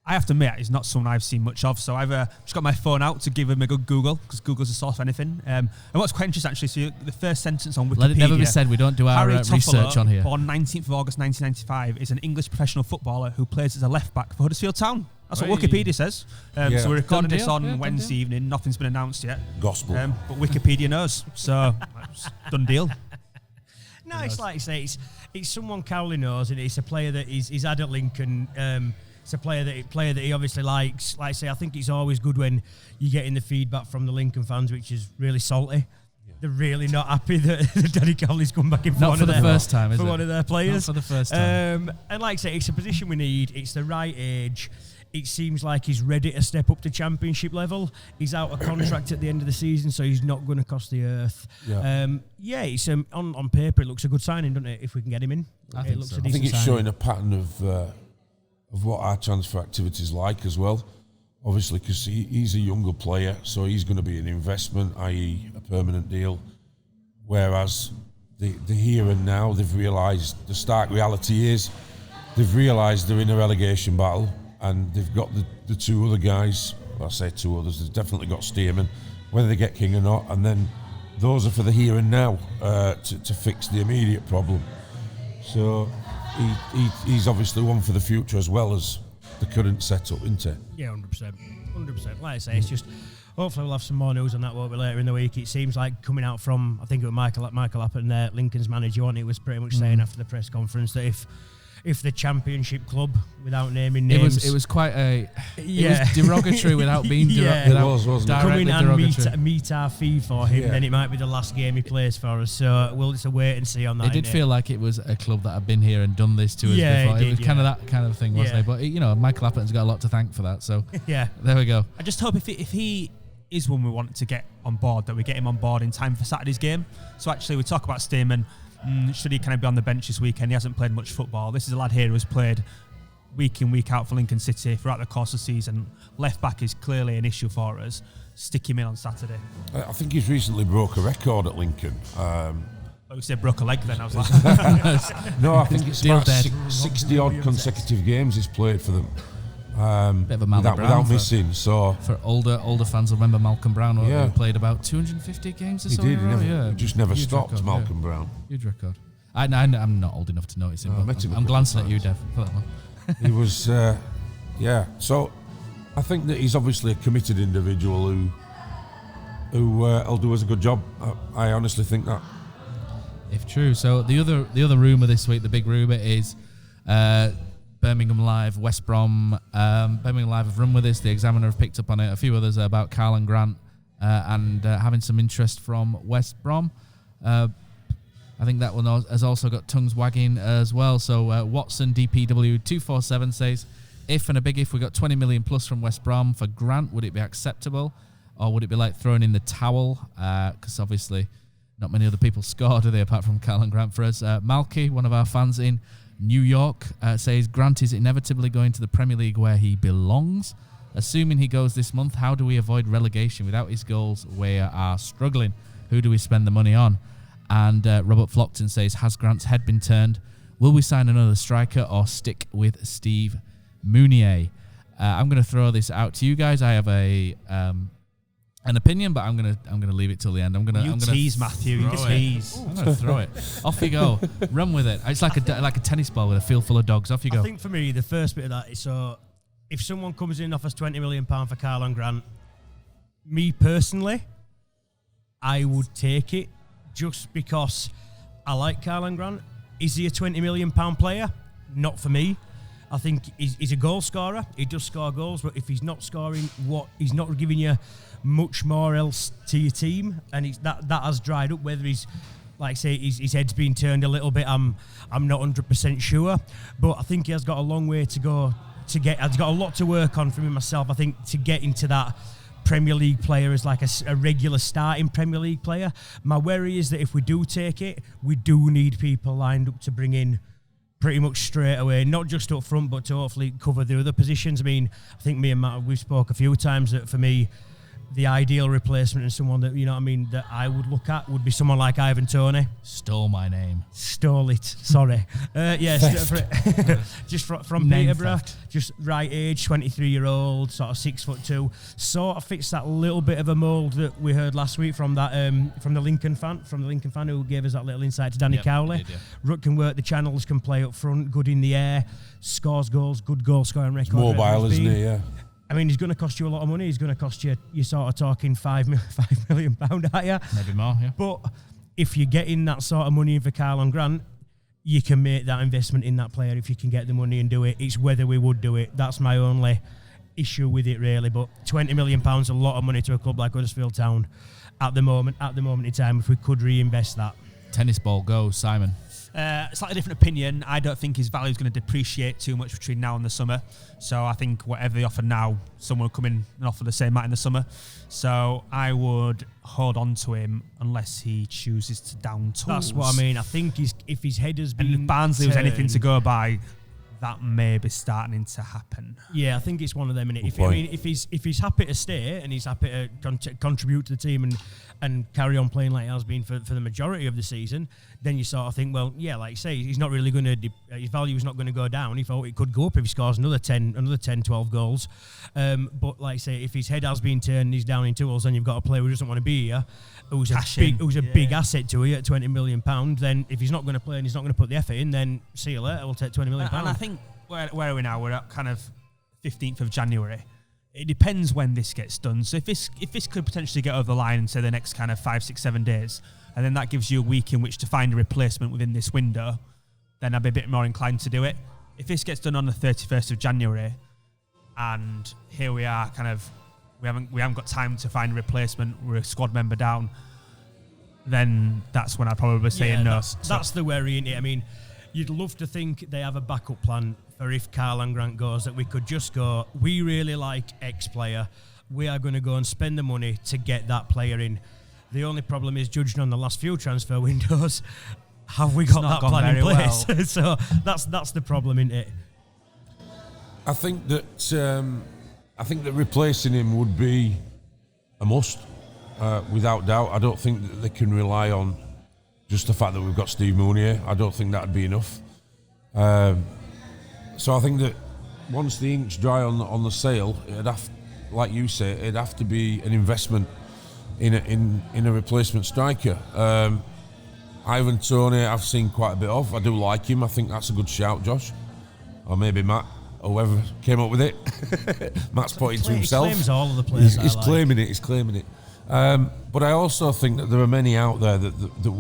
Speaker 5: I have to admit, it's not someone I've seen much of, so I've just got my phone out to give him a good Google, because Google's a source for anything. And what's quite interesting, actually, so the first sentence on Wikipedia...
Speaker 2: Let it never be said, we don't do our research on here.
Speaker 5: Born 19th of August 1995, is an English professional footballer who plays as a left-back for Huddersfield Town. That's what Wikipedia says. So we're recording this on Wednesday evening, nothing's been announced yet.
Speaker 7: Gospel.
Speaker 5: But Wikipedia knows, so done deal.
Speaker 6: No, it's like you say, it's someone Cowley knows, and it's a player that he's had at Lincoln. It's a player that he obviously likes. Like I say, I think it's always good when you're getting the feedback from the Lincoln fans, which is really salty. Yeah. They're really not happy that Danny Cowley's come back in for one of their players.
Speaker 2: Not for the first time.
Speaker 6: And like I say, it's a position we need. It's the right age. It seems like he's ready to step up to championship level. He's out of contract at the end of the season, so he's not going to cost the earth. Yeah, it's on paper it looks a good signing, doesn't it? If we can get him in,
Speaker 2: I think so.
Speaker 7: I think it's showing a pattern of what our transfer activity is like as well. Obviously, because he's a younger player, so he's going to be an investment, i.e. a permanent deal. Whereas the here and now, they've realised, the stark reality is, they've realised they're in a relegation battle, and they've got the two other guys, well, I say two others, they've definitely got Stearman, whether they get King or not, and then those are for the here and now to fix the immediate problem. So he's obviously one for the future as well as the current setup, isn't it?
Speaker 6: Yeah, 100%. 100%. Like I say, it's just, hopefully we'll have some more news on that, won't we, later in the week. It seems like coming out from, I think it was Michael Appin, Lincoln's manager, and it was pretty much saying after the press conference that if the championship club, without naming names,
Speaker 2: it was quite a it was derogatory without being
Speaker 6: it
Speaker 7: wasn't
Speaker 6: come in and meet our fee for him, then it might be the last game he plays for us. So we'll just wait and see on that.
Speaker 2: It did feel like it was a club that had been here and done this to us before. It was kind of that kind of thing, wasn't it? But Michael Appleton's got a lot to thank for that. So there we go.
Speaker 5: I just hope if he is one we want to get on board, that we get him on board in time for Saturday's game. So actually, we talk about Stearman. Should he kind of be on the bench this weekend? He hasn't played much football. This is a lad here who's played week in, week out for Lincoln City throughout the course of the season. Left back is clearly an issue for us. Stick him in on Saturday.
Speaker 7: I think he's recently broke a record at Lincoln.
Speaker 5: You said broke a leg then, I was like...
Speaker 7: No, I think it's about 60 odd consecutive games he's played for them.
Speaker 2: Bit of a Malcolm Brown
Speaker 7: without missing. So
Speaker 2: for older fans will remember Malcolm Brown, who played about 250 games or so.
Speaker 7: He did. He just never stopped. Record, Malcolm Brown.
Speaker 2: Huge record. I'm not old enough to notice him. But I'm glancing at you, Dev. For that one.
Speaker 7: He was, So I think that he's obviously a committed individual who will do us a good job. I honestly think that.
Speaker 2: If true. So the other rumour this week, the big rumour is. Birmingham Live, West Brom. Birmingham Live have run with this. The Examiner have picked up on it. A few others about Karlan Grant and having some interest from West Brom. I think that one has also got tongues wagging as well. So Watson, DPW 247 says, if and a big if we got 20 million plus from West Brom for Grant, would it be acceptable? Or would it be like throwing in the towel? Because obviously not many other people scored, do they, apart from Karlan Grant for us. Malky, one of our fans in New York, says Grant is inevitably going to the Premier League where he belongs. Assuming he goes this month, how do we avoid relegation without his goals? We are struggling. Who do we spend the money on? And Robert Flockton says, has Grant's head been turned? Will we sign another striker or stick with Steve Mounier? I'm going to throw this out to you guys. I have an opinion, but I'm gonna leave it till the end. I'm gonna
Speaker 5: tease Matthew. You tease.
Speaker 2: I'm gonna throw it. Off you go. Run with it. It's like a tennis ball with a field full of dogs. Off you go.
Speaker 6: I think for me, the first bit of that is, so if someone comes in and offers £20 million for Karlan Grant, me personally, I would take it just because I like Karlan Grant. Is he a £20 million player? Not for me. I think he's a goal scorer. He does score goals, but if he's not scoring, he's not giving you much more else to your team, and that has dried up. Whether he's, like I say, his head's been turned a little bit, I'm not 100% sure, but I think he has got a long way to go to get. He's got a lot to work on for me myself. I think to get into that Premier League player as like a regular starting Premier League player. My worry is that if we do take it, we do need people lined up to bring in pretty much straight away, not just up front, but to hopefully cover the other positions. I mean, I think me and Matt, we've spoke a few times that for me, the ideal replacement and someone that, you know what I mean, that I would look at would be someone like Ivan Toney.
Speaker 2: Stole my name.
Speaker 6: Stole it. Sorry. Just from Peterborough.
Speaker 2: Theft.
Speaker 6: Just right age, 23-year-old, sort of 6'2". Sort of fits that little bit of a mould that we heard last week from that from the Lincoln fan who gave us that little insight to Danny Cowley.
Speaker 2: Did, yeah.
Speaker 6: Ruck can work the channels, can play up front, good in the air, scores goals, good goal scoring record.
Speaker 7: Mobile, isn't he? Yeah.
Speaker 6: I mean, he's going to cost you a lot of money. He's going to cost you, you're sort of talking £5 million, aren't you?
Speaker 2: Maybe more, yeah.
Speaker 6: But if you're getting that sort of money for Carl Grant, you can make that investment in that player if you can get the money and do it. It's whether we would do it. That's my only issue with it, really. But £20 million, a lot of money to a club like Huddersfield Town at the moment in time, if we could reinvest that.
Speaker 2: Tennis ball goes, Simon.
Speaker 5: Slightly different opinion. I don't think his value is going to depreciate too much between now and the summer. So I think whatever they offer now, someone will come in and offer the same amount in the summer. So I would hold on to him unless he chooses to down tools.
Speaker 6: That's what I mean. I think if his head has been
Speaker 5: and if Barnsley was anything to
Speaker 6: turned-
Speaker 5: go by, that may be starting to happen.
Speaker 6: Yeah, I think it's one of them. Innit? If he's happy to stay and he's happy to contribute to the team and carry on playing like he has been for the majority of the season, then you sort of think, well, yeah, like you say, he's not really going to his value is not going to go down. He thought it could go up if he scores another 10, 12 goals. But like I say, if his head has been turned and he's down in tools, then you've got a player who doesn't want to be here, who's a big asset to you at £20 million. Then if he's not going to play and he's not going to put the effort in, then see you later. We'll take £20 million.
Speaker 5: And I think where are we now? We're at kind of 15th of January. It depends when this gets done. So if this could potentially get over the line in, say, the next kind of 5, 6, 7 days, and then that gives you a week in which to find a replacement within this window, then I'd be a bit more inclined to do it. If this gets done on the 31st of January, and here we are, kind of, we haven't got time to find a replacement, we're a squad member down, then that's when I'd probably say no.
Speaker 6: That's the worry, isn't it? I mean, you'd love to think they have a backup plan for if Carl Grant goes, that we could just go, we really like X player, we are going to go and spend the money to get that player in. The only problem is, judging on the last few transfer windows, have we got that plan in place? Well. So that's the problem, isn't it?
Speaker 7: I think that replacing him would be a must, without doubt. I don't think that they can rely on just the fact that we've got Steve Mooney here. I don't think that'd be enough. So I think that once the ink's dry on the sale, it'd have, like you say, it'd have to be an investment in a replacement striker. Ivan Toney, I've seen quite a bit of. I do like him. I think that's a good shout, Josh, or maybe Matt, or whoever came up with it. Matt's pointing to himself.
Speaker 6: He claims all of the players.
Speaker 7: He's claiming it. He's claiming it. But I also think that there are many out there that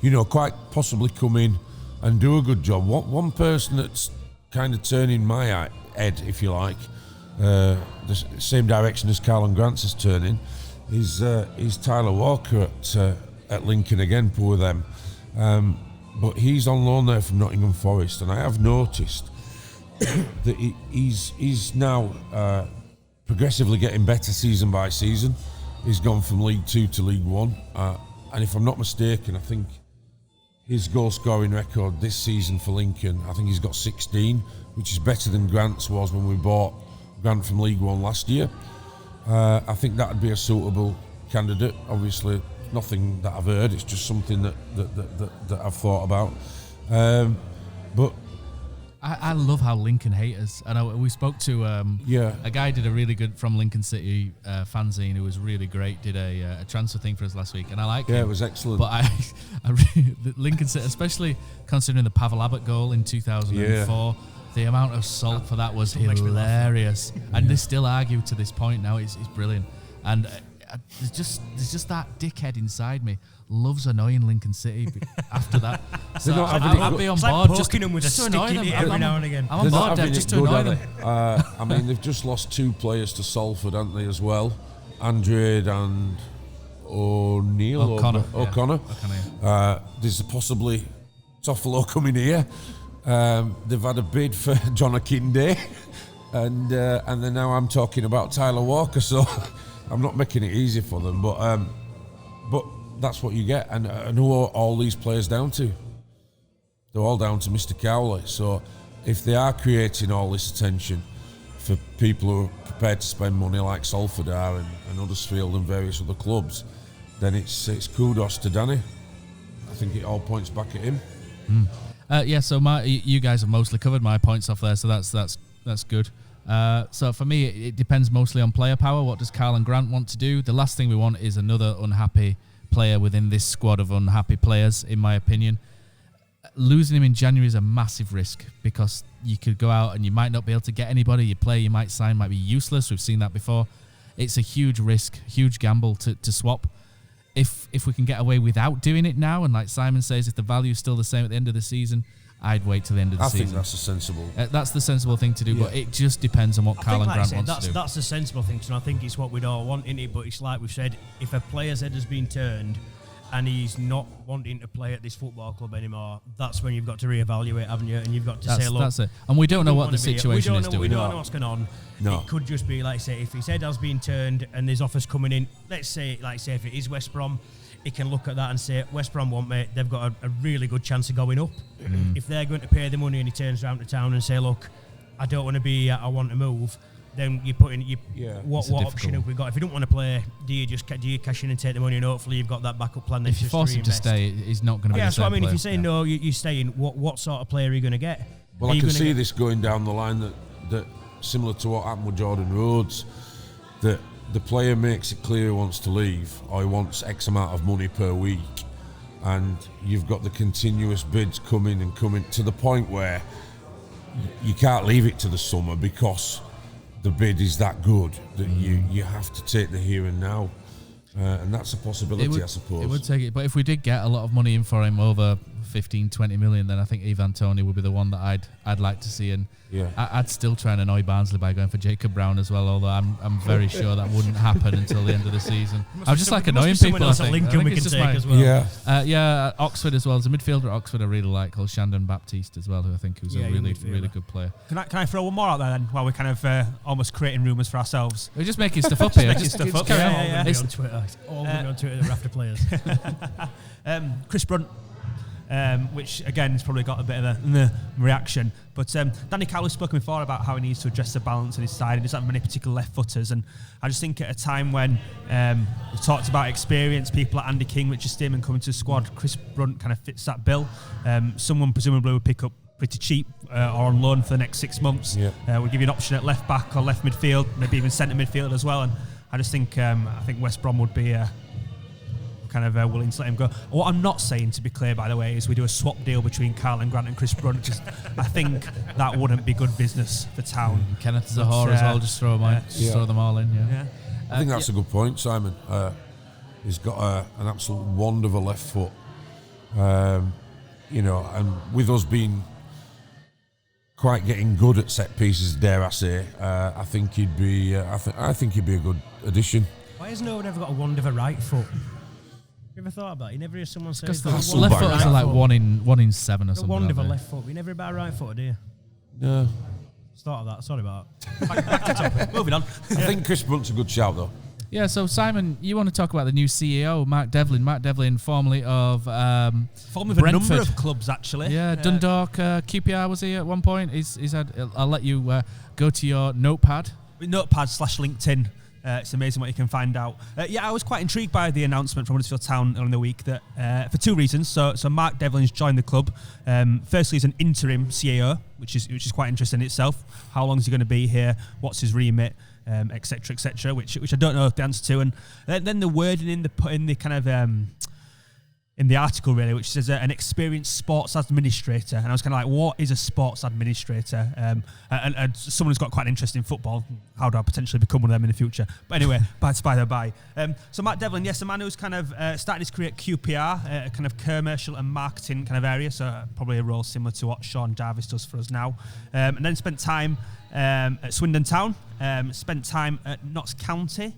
Speaker 7: would quite possibly come in and do a good job. One person that's kind of turning my head, if you like, the same direction as Carl Grant's is turning, is Tyler Walker at Lincoln again. Poor them. But he's on loan there from Nottingham Forest, and I have noticed that he's now progressively getting better season by season. He's gone from League 2 to League 1, and if I'm not mistaken, I think his goal scoring record this season for Lincoln, I think he's got 16, which is better than Grant's was when we bought Grant from League 1 last year. I think that would be a suitable candidate. Obviously nothing that I've heard, it's just something that I've thought about. But
Speaker 2: I love how Lincoln hate us. And we spoke to a guy did a really good from Lincoln City fanzine who was really great. Did a transfer thing for us last week, and I like him.
Speaker 7: Yeah, it was excellent.
Speaker 2: But the Lincoln City, especially considering the Pavel Abbott goal in 2004, the amount of salt for that was hilarious. And they still argue to this point now. It's brilliant. And there's just that dickhead inside me loves annoying Lincoln City after that. So I'd be on board.
Speaker 6: Like just them with
Speaker 2: just
Speaker 6: a
Speaker 2: to
Speaker 6: stick
Speaker 2: annoy
Speaker 6: in
Speaker 2: them.
Speaker 6: it every now and again.
Speaker 2: I'm on board, Dad, just to annoy them.
Speaker 7: I mean, they've just lost 2 players to Salford, haven't they, as well? Andrade and O'Connor. There's possibly Toffolo coming here. They've had a bid for John Akinde. and then now I'm talking about Tyler Walker, so I'm not making it easy for them. But that's what you get, and who are all these players down to? They're all down to Mr. Cowley. So if they are creating all this attention for people who are prepared to spend money like Salford are and Huddersfield and various other clubs, then it's kudos to Danny. I think it all points back at him.
Speaker 2: So you guys have mostly covered my points off there, so that's good. So for me, it depends mostly on player power. What does Karl and Grant want to do? The last thing we want is another unhappy player within this squad of unhappy players, in my opinion. Losing him in January is a massive risk because you could go out and you might not be able to get anybody. Your player you might sign might be useless. We've seen that before. It's a huge risk, huge gamble to swap. If we can get away without doing it now, and like Simon says, if the value is still the same at the end of the season, I'd wait till the end of the season.
Speaker 7: I think that's a sensible.
Speaker 2: That's the sensible thing to do, but it just depends on what Karl and Grant wants to do.
Speaker 6: That's the sensible thing to do. I think it's what we'd all want in it, but it's like we've said, if a player's head has been turned and he's not wanting to play at this football club anymore, that's when you've got to reevaluate, haven't you? And you've got to say, look,
Speaker 2: that's it. And we don't know what the situation is, do we?
Speaker 6: We don't know what's going on.
Speaker 7: No.
Speaker 6: It could just be, like say, if his head has been turned and there's offers coming in, let's say, if it is West Brom, he can look at that and say, West Brom want me, they've got a really good chance of going up. If they're going to pay the money and he turns around to town and say, look, I don't want to be, I want to move, then you put in, what option have we got? If you don't want to play, do you cash in and take the money, and hopefully you've got that backup plan?
Speaker 2: If you force him to stay, he's not going to be the same player.
Speaker 6: That's what I mean. If you're saying no, you're staying, what sort of player are you going to get?
Speaker 7: Well, I can see this going down the line that similar to what happened with Jordan Rhodes, that the player makes it clear he wants to leave or he wants X amount of money per week, and you've got the continuous bids coming to the point where you can't leave it to the summer because the bid is that good that you have to take the here and now, and that's a possibility, I suppose.
Speaker 2: It would take it, but if we did get a lot of money in for him, over 15-20 million, then I think Ivan Toney would be the one that I'd like to see, and I'd still try and annoy Barnsley by going for Jacob Brown as well, although I'm very sure that wouldn't happen until the end of the season. I'm just like annoying people. I think
Speaker 6: we can take as well.
Speaker 2: Oxford as well. There's a midfielder at Oxford I really like called Shandon Baptiste as well, who I think was a really good player.
Speaker 5: Can I throw one more out there then, while we're kind of almost creating rumours for ourselves?
Speaker 2: We're just making stuff up here.
Speaker 5: Just stuff up.
Speaker 6: It's on Twitter. All on Twitter, they're after players.
Speaker 5: Chris Brunt. Which again has probably got a bit of a reaction, but Danny Cowley's spoken before about how he needs to address the balance on his side and doesn't have many particular left footers, and I just think at a time when we've talked about experience, people like Andy King, Richard Stearman coming to the squad, Chris Brunt kind of fits that bill. Someone presumably would pick up pretty cheap or on loan for the next 6 months. We'll give you an option at left back or left midfield, maybe even centre midfield as well, and I just think West Brom would be kind of willing to let him go. What I'm not saying, to be clear, by the way, is we do a swap deal between Karl and Grant and Chris Brunt. I think that wouldn't be good business for town.
Speaker 2: Kenneth Zahor as well, just throw them all in.
Speaker 7: I think that's a good point, Simon. He's got an absolute wand of a left foot, and with us being quite getting good at set pieces, dare I say, I think he'd be. I think he'd be a good addition.
Speaker 6: Why has no one ever got a wand of a right foot? You ever thought about it? You never hear someone say
Speaker 2: because the left footers are like 1 in 7 or something.
Speaker 6: One of a left foot. You never about a right foot, do you?
Speaker 7: No.
Speaker 6: Start of that. Sorry about that. Back to topic. Moving on.
Speaker 7: I think Chris Brunt's a good shout, though.
Speaker 2: Yeah, so Simon, you want to talk about the new CEO, Mark Devlin. Mark Devlin, formerly of
Speaker 5: Brentford. A number of clubs, actually.
Speaker 2: Yeah, Dundalk, QPR was he at one point. He's had. I'll let you go to your notepad.
Speaker 5: Notepad/LinkedIn. It's amazing what you can find out. I was quite intrigued by the announcement from Huddersfield Town in the week that for 2 reasons. So Mark Devlin's joined the club. Firstly, he's an interim CEO, which is quite interesting in itself. How long is he going to be here? What's his remit? Etc. etc. Which I don't know the answer to. And then the wording in the kind of in the article, really, which says an experienced sports administrator, and I was kind of like, what is a sports administrator? And someone who's got quite an interest in football, how do I potentially become one of them in the future? But anyway, by the by. So Mark Devlin, yes, a man who's kind of started his career at QPR, a kind of commercial and marketing kind of area, so probably a role similar to what Sean Jarvis does for us now, and then spent time at Swindon Town. Spent time at Notts County,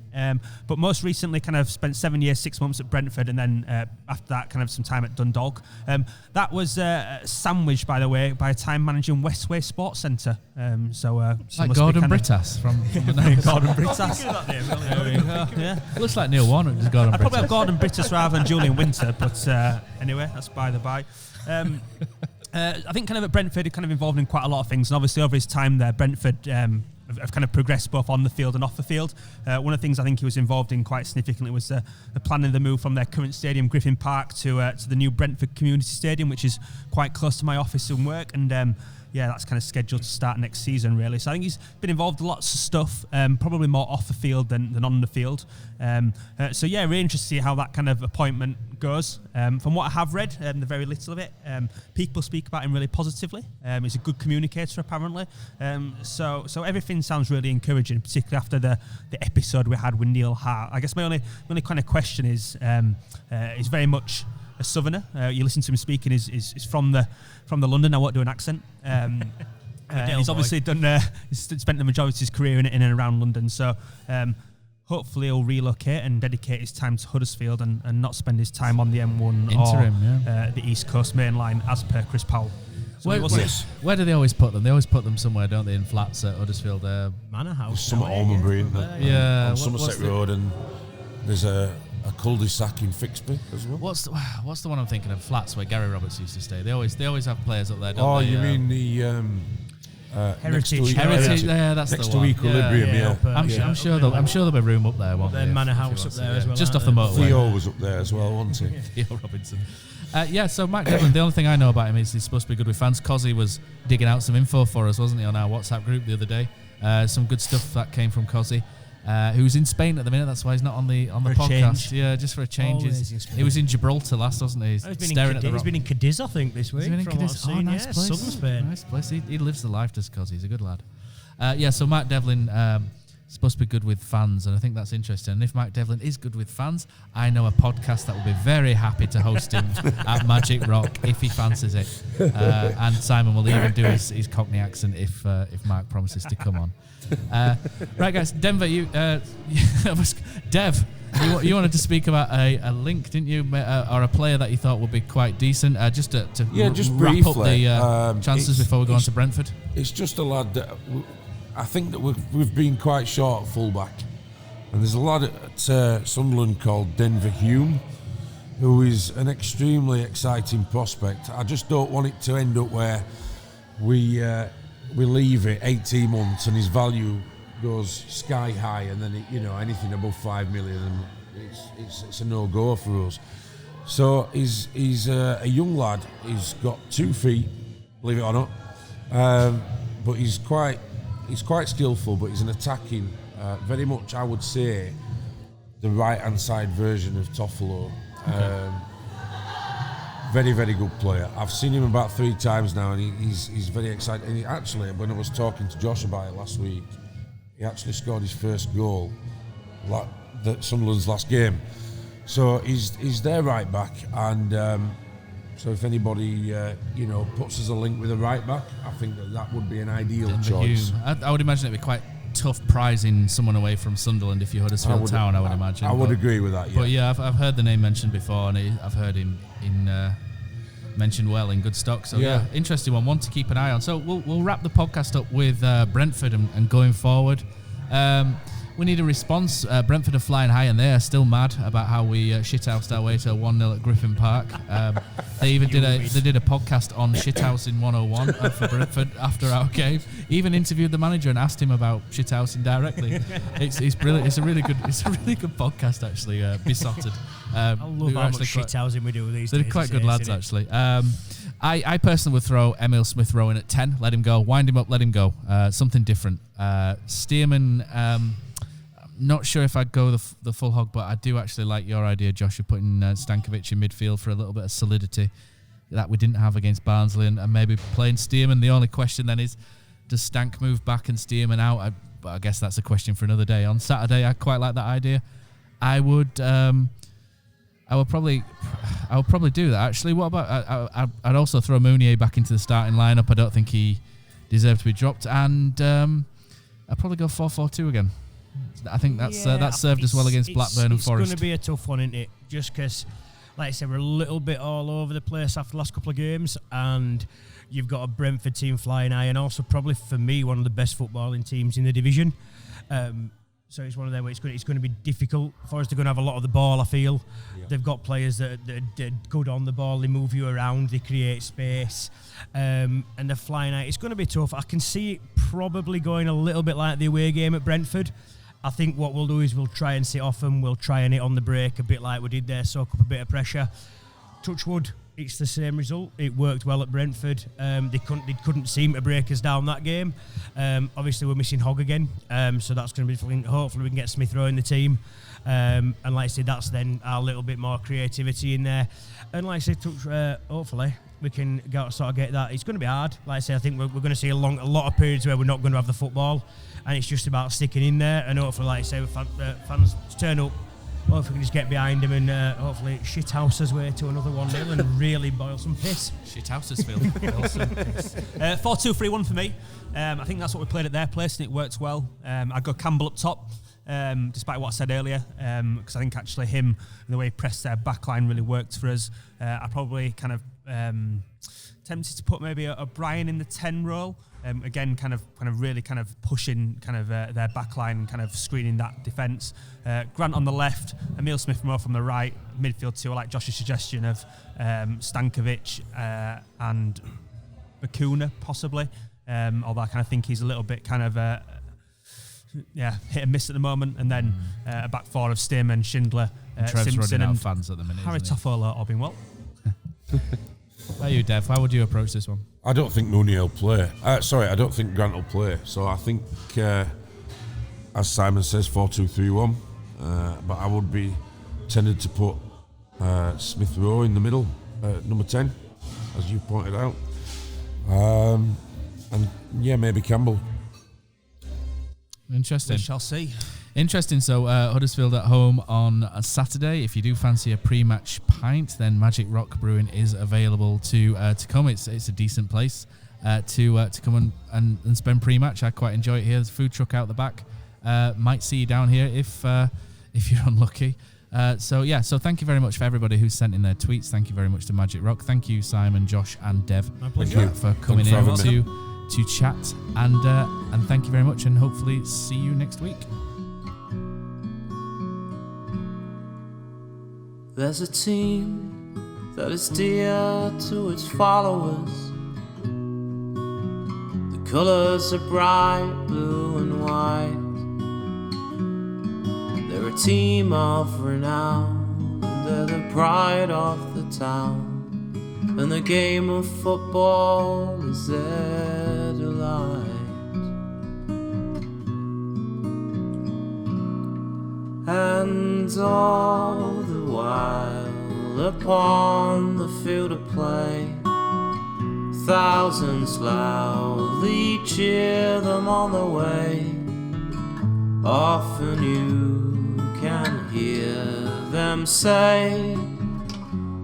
Speaker 5: but most recently kind of spent 7 years, 6 months at Brentford, and then after that kind of some time at Dundalk. That was sandwiched, by the way, by a time managing Westway Sports Centre.
Speaker 2: Like Gordon Brittas from
Speaker 5: Gordon Brittas.
Speaker 2: Yeah. Looks like Neil Warnock is Gordon
Speaker 5: I'd probably
Speaker 2: Brittas.
Speaker 5: have Gordon Brittas rather than Julian Winter, but anyway, that's by the by. I think kind of at Brentford, he kind of involved in quite a lot of things, and obviously over his time there, Brentford have kind of progressed both on the field and off the field. One of the things I think he was involved in quite significantly was the planning of the move from their current stadium, Griffin Park, to the new Brentford Community Stadium, which is quite close to my office and work, and that's kind of scheduled to start next season, really. So I think he's been involved in lots of stuff, probably more off the field than on the field. Really interested to see how that kind of appointment goes. From what I have read, the very little of it, people speak about him really positively. He's a good communicator, apparently. So everything sounds really encouraging, particularly after the episode we had with Neil Hart. I guess my only kind of question is, he's very much a southerner. You listen to him speaking, is from the London. I won't do an accent. He's obviously he's spent the majority of his career in and around London. So hopefully he'll relocate and dedicate his time to Huddersfield and not spend his time on the M1 or the East Coast main line, as per Chris Powell. So
Speaker 2: where do they always put them? They always put them somewhere, don't they, in flats at Huddersfield?
Speaker 6: Manor House.
Speaker 7: Some at Almonbury, isn't there?
Speaker 2: Yeah.
Speaker 7: On Somerset Road, and there's a cul-de-sac in Fixby as well.
Speaker 2: What's the one I'm thinking of? Flats where Gary Roberts used to stay. They always have players up there, don't they?
Speaker 7: You mean the
Speaker 6: Heritage.
Speaker 2: Heritage. Yeah, that's
Speaker 7: next
Speaker 2: the one.
Speaker 7: to Equilibrium. Yeah.
Speaker 2: I'm sure there'll be room up there. Won't
Speaker 6: Then
Speaker 2: there?
Speaker 6: Manor House up there as well.
Speaker 2: Just off the motorway.
Speaker 7: Theo was up there as well, wasn't he?
Speaker 2: Theo Robinson. So Mark Devlin, the only thing I know about him is he's supposed to be good with fans. Cozzy was digging out some info for us, wasn't he, on our WhatsApp group the other day? Some good stuff that came from Cozzy, who's in Spain at the minute. That's why he's not on the podcast. Yeah, just for a change. He was in Gibraltar last, wasn't he?
Speaker 6: He's been in Cadiz, I think, this week.
Speaker 2: Nice place.
Speaker 6: Southern Spain.
Speaker 2: Nice place. He lives the life, does Cozzy. He's a good lad. So Mark Devlin supposed to be good with fans, and I think that's interesting. And if Mark Devlin is good with fans, I know a podcast that will be very happy to host him at Magic Rock if he fancies it. And Simon will even do his Cockney accent if Mark promises to come on. Right, guys, Denver, Dev, you wanted to speak about a link, didn't you, or a player that you thought would be quite decent? Just wrap
Speaker 7: briefly,
Speaker 2: up the chances before we go on to Brentford.
Speaker 7: It's just a lad that I think that we've been quite short at fullback, and there's a lad at Sunderland called Denver Hume, who is an extremely exciting prospect. I just don't want it to end up where we leave it 18 months and his value goes sky high, and then anything above 5 million, it's a no-go for us. So he's a young lad. He's got 2 feet, believe it or not, but he's quite skillful. But he's an attacking, very much, I would say, the right-hand side version of Toffolo. Very, very good player. I've seen him about 3 times now, and he's very excited. And actually, when I was talking to Josh about it last week, he actually scored his first goal at Sunderland's last game. So he's their right back, and so if anybody puts us a link with a right back, I think that would be an ideal choice.
Speaker 2: I would imagine it'd be quite tough prizing someone away from Sunderland if you're Huddersfield Town. I would imagine.
Speaker 7: I would agree with that. Yeah.
Speaker 2: But yeah, I've heard the name mentioned before, and I've heard him mentioned well in good stock. So yeah, interesting one to keep an eye on. So we'll wrap the podcast up with Brentford and going forward. We need a response. Brentford are flying high, and they are still mad about how we shithoused our way to 1-0 at Griffin Park. They even did a podcast on shithousing 101 for Brentford after our game. Even interviewed the manager and asked him about shithousing directly. It's brilliant. It's a really good podcast actually. Besotted.
Speaker 6: I love how much shithousing we do with these.
Speaker 2: They're quite good lads actually. I personally would throw Emile Smith-Rowe in at 10. Let him go. Wind him up. Let him go. Something different. Stearman. Not sure if I'd go the full hog, but I do actually like your idea, Josh, of putting Stankovic in midfield for a little bit of solidity that we didn't have against Barnsley, and maybe playing Stearman. The only question then is, does Stank move back and Stearman out? But I guess that's a question for another day. On Saturday, I quite like that idea. I would probably do that actually. What about I'd also throw Mounier back into the starting lineup. I don't think he deserve to be dropped. And I'll probably go 4-4-2 again. I think that served us well against Blackburn and Forest.
Speaker 6: It's going to be a tough one, isn't it? Just because, like I said, we're a little bit all over the place after the last couple of games, and you've got a Brentford team flying high, and also probably for me one of the best footballing teams in the division. So it's one of them where it's going to be difficult for us. They're going to have a lot of the ball, I feel. Yeah. They've got players that are good on the ball. They move you around. They create space. And they're flying out. It's going to be tough. I can see it probably going a little bit like the away game at Brentford. I think what we'll do is we'll try and sit off them. We'll try and hit on the break a bit like we did there, soak up a bit of pressure. Touch wood, it's the same result. It worked well at Brentford. They couldn't seem to break us down that game. Obviously, we're missing Hogg again, so that's going to be fun. Hopefully we can get Smith Rowe in the team. And like I said, that's then our little bit more creativity in there. And like I said, hopefully we can sort of get that. It's going to be hard. Like I said, I think we're going to see a lot of periods where we're not going to have the football, and it's just about sticking in there. And hopefully, like I say, fans turn up. Hopefully we can just get behind him and hopefully shithouse his way to another 1-0 and really boil some piss.
Speaker 2: Shithouse Phil.
Speaker 5: 4-2-3-1 for me. I think that's what we played at their place and it worked well. I'd go Campbell up top, despite what I said earlier, because I think actually him and the way he pressed their backline really worked for us. I probably kind of tempted to put maybe a Brian in the 10 role. Again, kind of really pushing their backline and kind of screening that defence. Grant on the left, Emile Smith-Rowe from the right, midfield two. I like Josh's suggestion of Stankovic and Bakuna possibly. Although I kind of think he's a little bit hit and miss at the moment. And then a back four of Stearman, Schindler, Simpson and
Speaker 2: fans at the minute.
Speaker 5: Harry Toffolo or Binwell.
Speaker 2: How about you, Dev? How would you approach this one?
Speaker 7: I don't think Mooney will play. I don't think Grant will play. So I think, as Simon says, 4-2-3-1. But I would be tended to put Smith Rowe in the middle, number 10, as you pointed out. And yeah, maybe Campbell.
Speaker 2: Interesting.
Speaker 5: We shall see.
Speaker 2: Interesting. So Huddersfield at home on a Saturday. If you do fancy a pre-match pint, then Magic Rock Brewing is available to come. It's a decent place to come and spend pre-match. I quite enjoy it here. There's a food truck out the back. Might see you down here if you're unlucky. So thank you very much for everybody who's sent in their tweets. Thank you very much to Magic Rock. Thank you, Simon, Josh, and Dev, for coming in to chat. And thank you very much. And hopefully see you next week.
Speaker 8: There's a team that is dear to its followers. The colours are bright blue and white. They're a team of renown, and they're the pride of the town. And the game of football is their delight. And all the while upon the field of play, thousands loudly cheer them on the way. Often you can hear them say,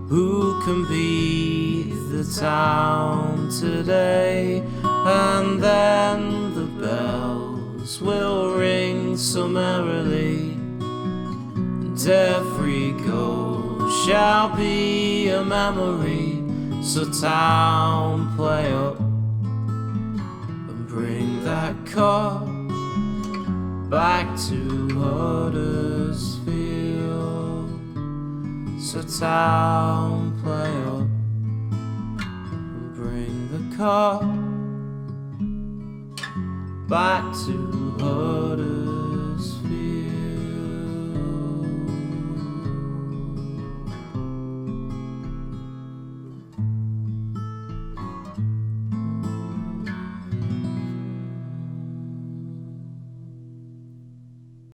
Speaker 8: who can beat the town today? And then the bells will ring so merrily, and every goal shall be a memory. So town, play up and bring that cup back to Huddersfield. So town, play up and bring the cup back to Huddersfield.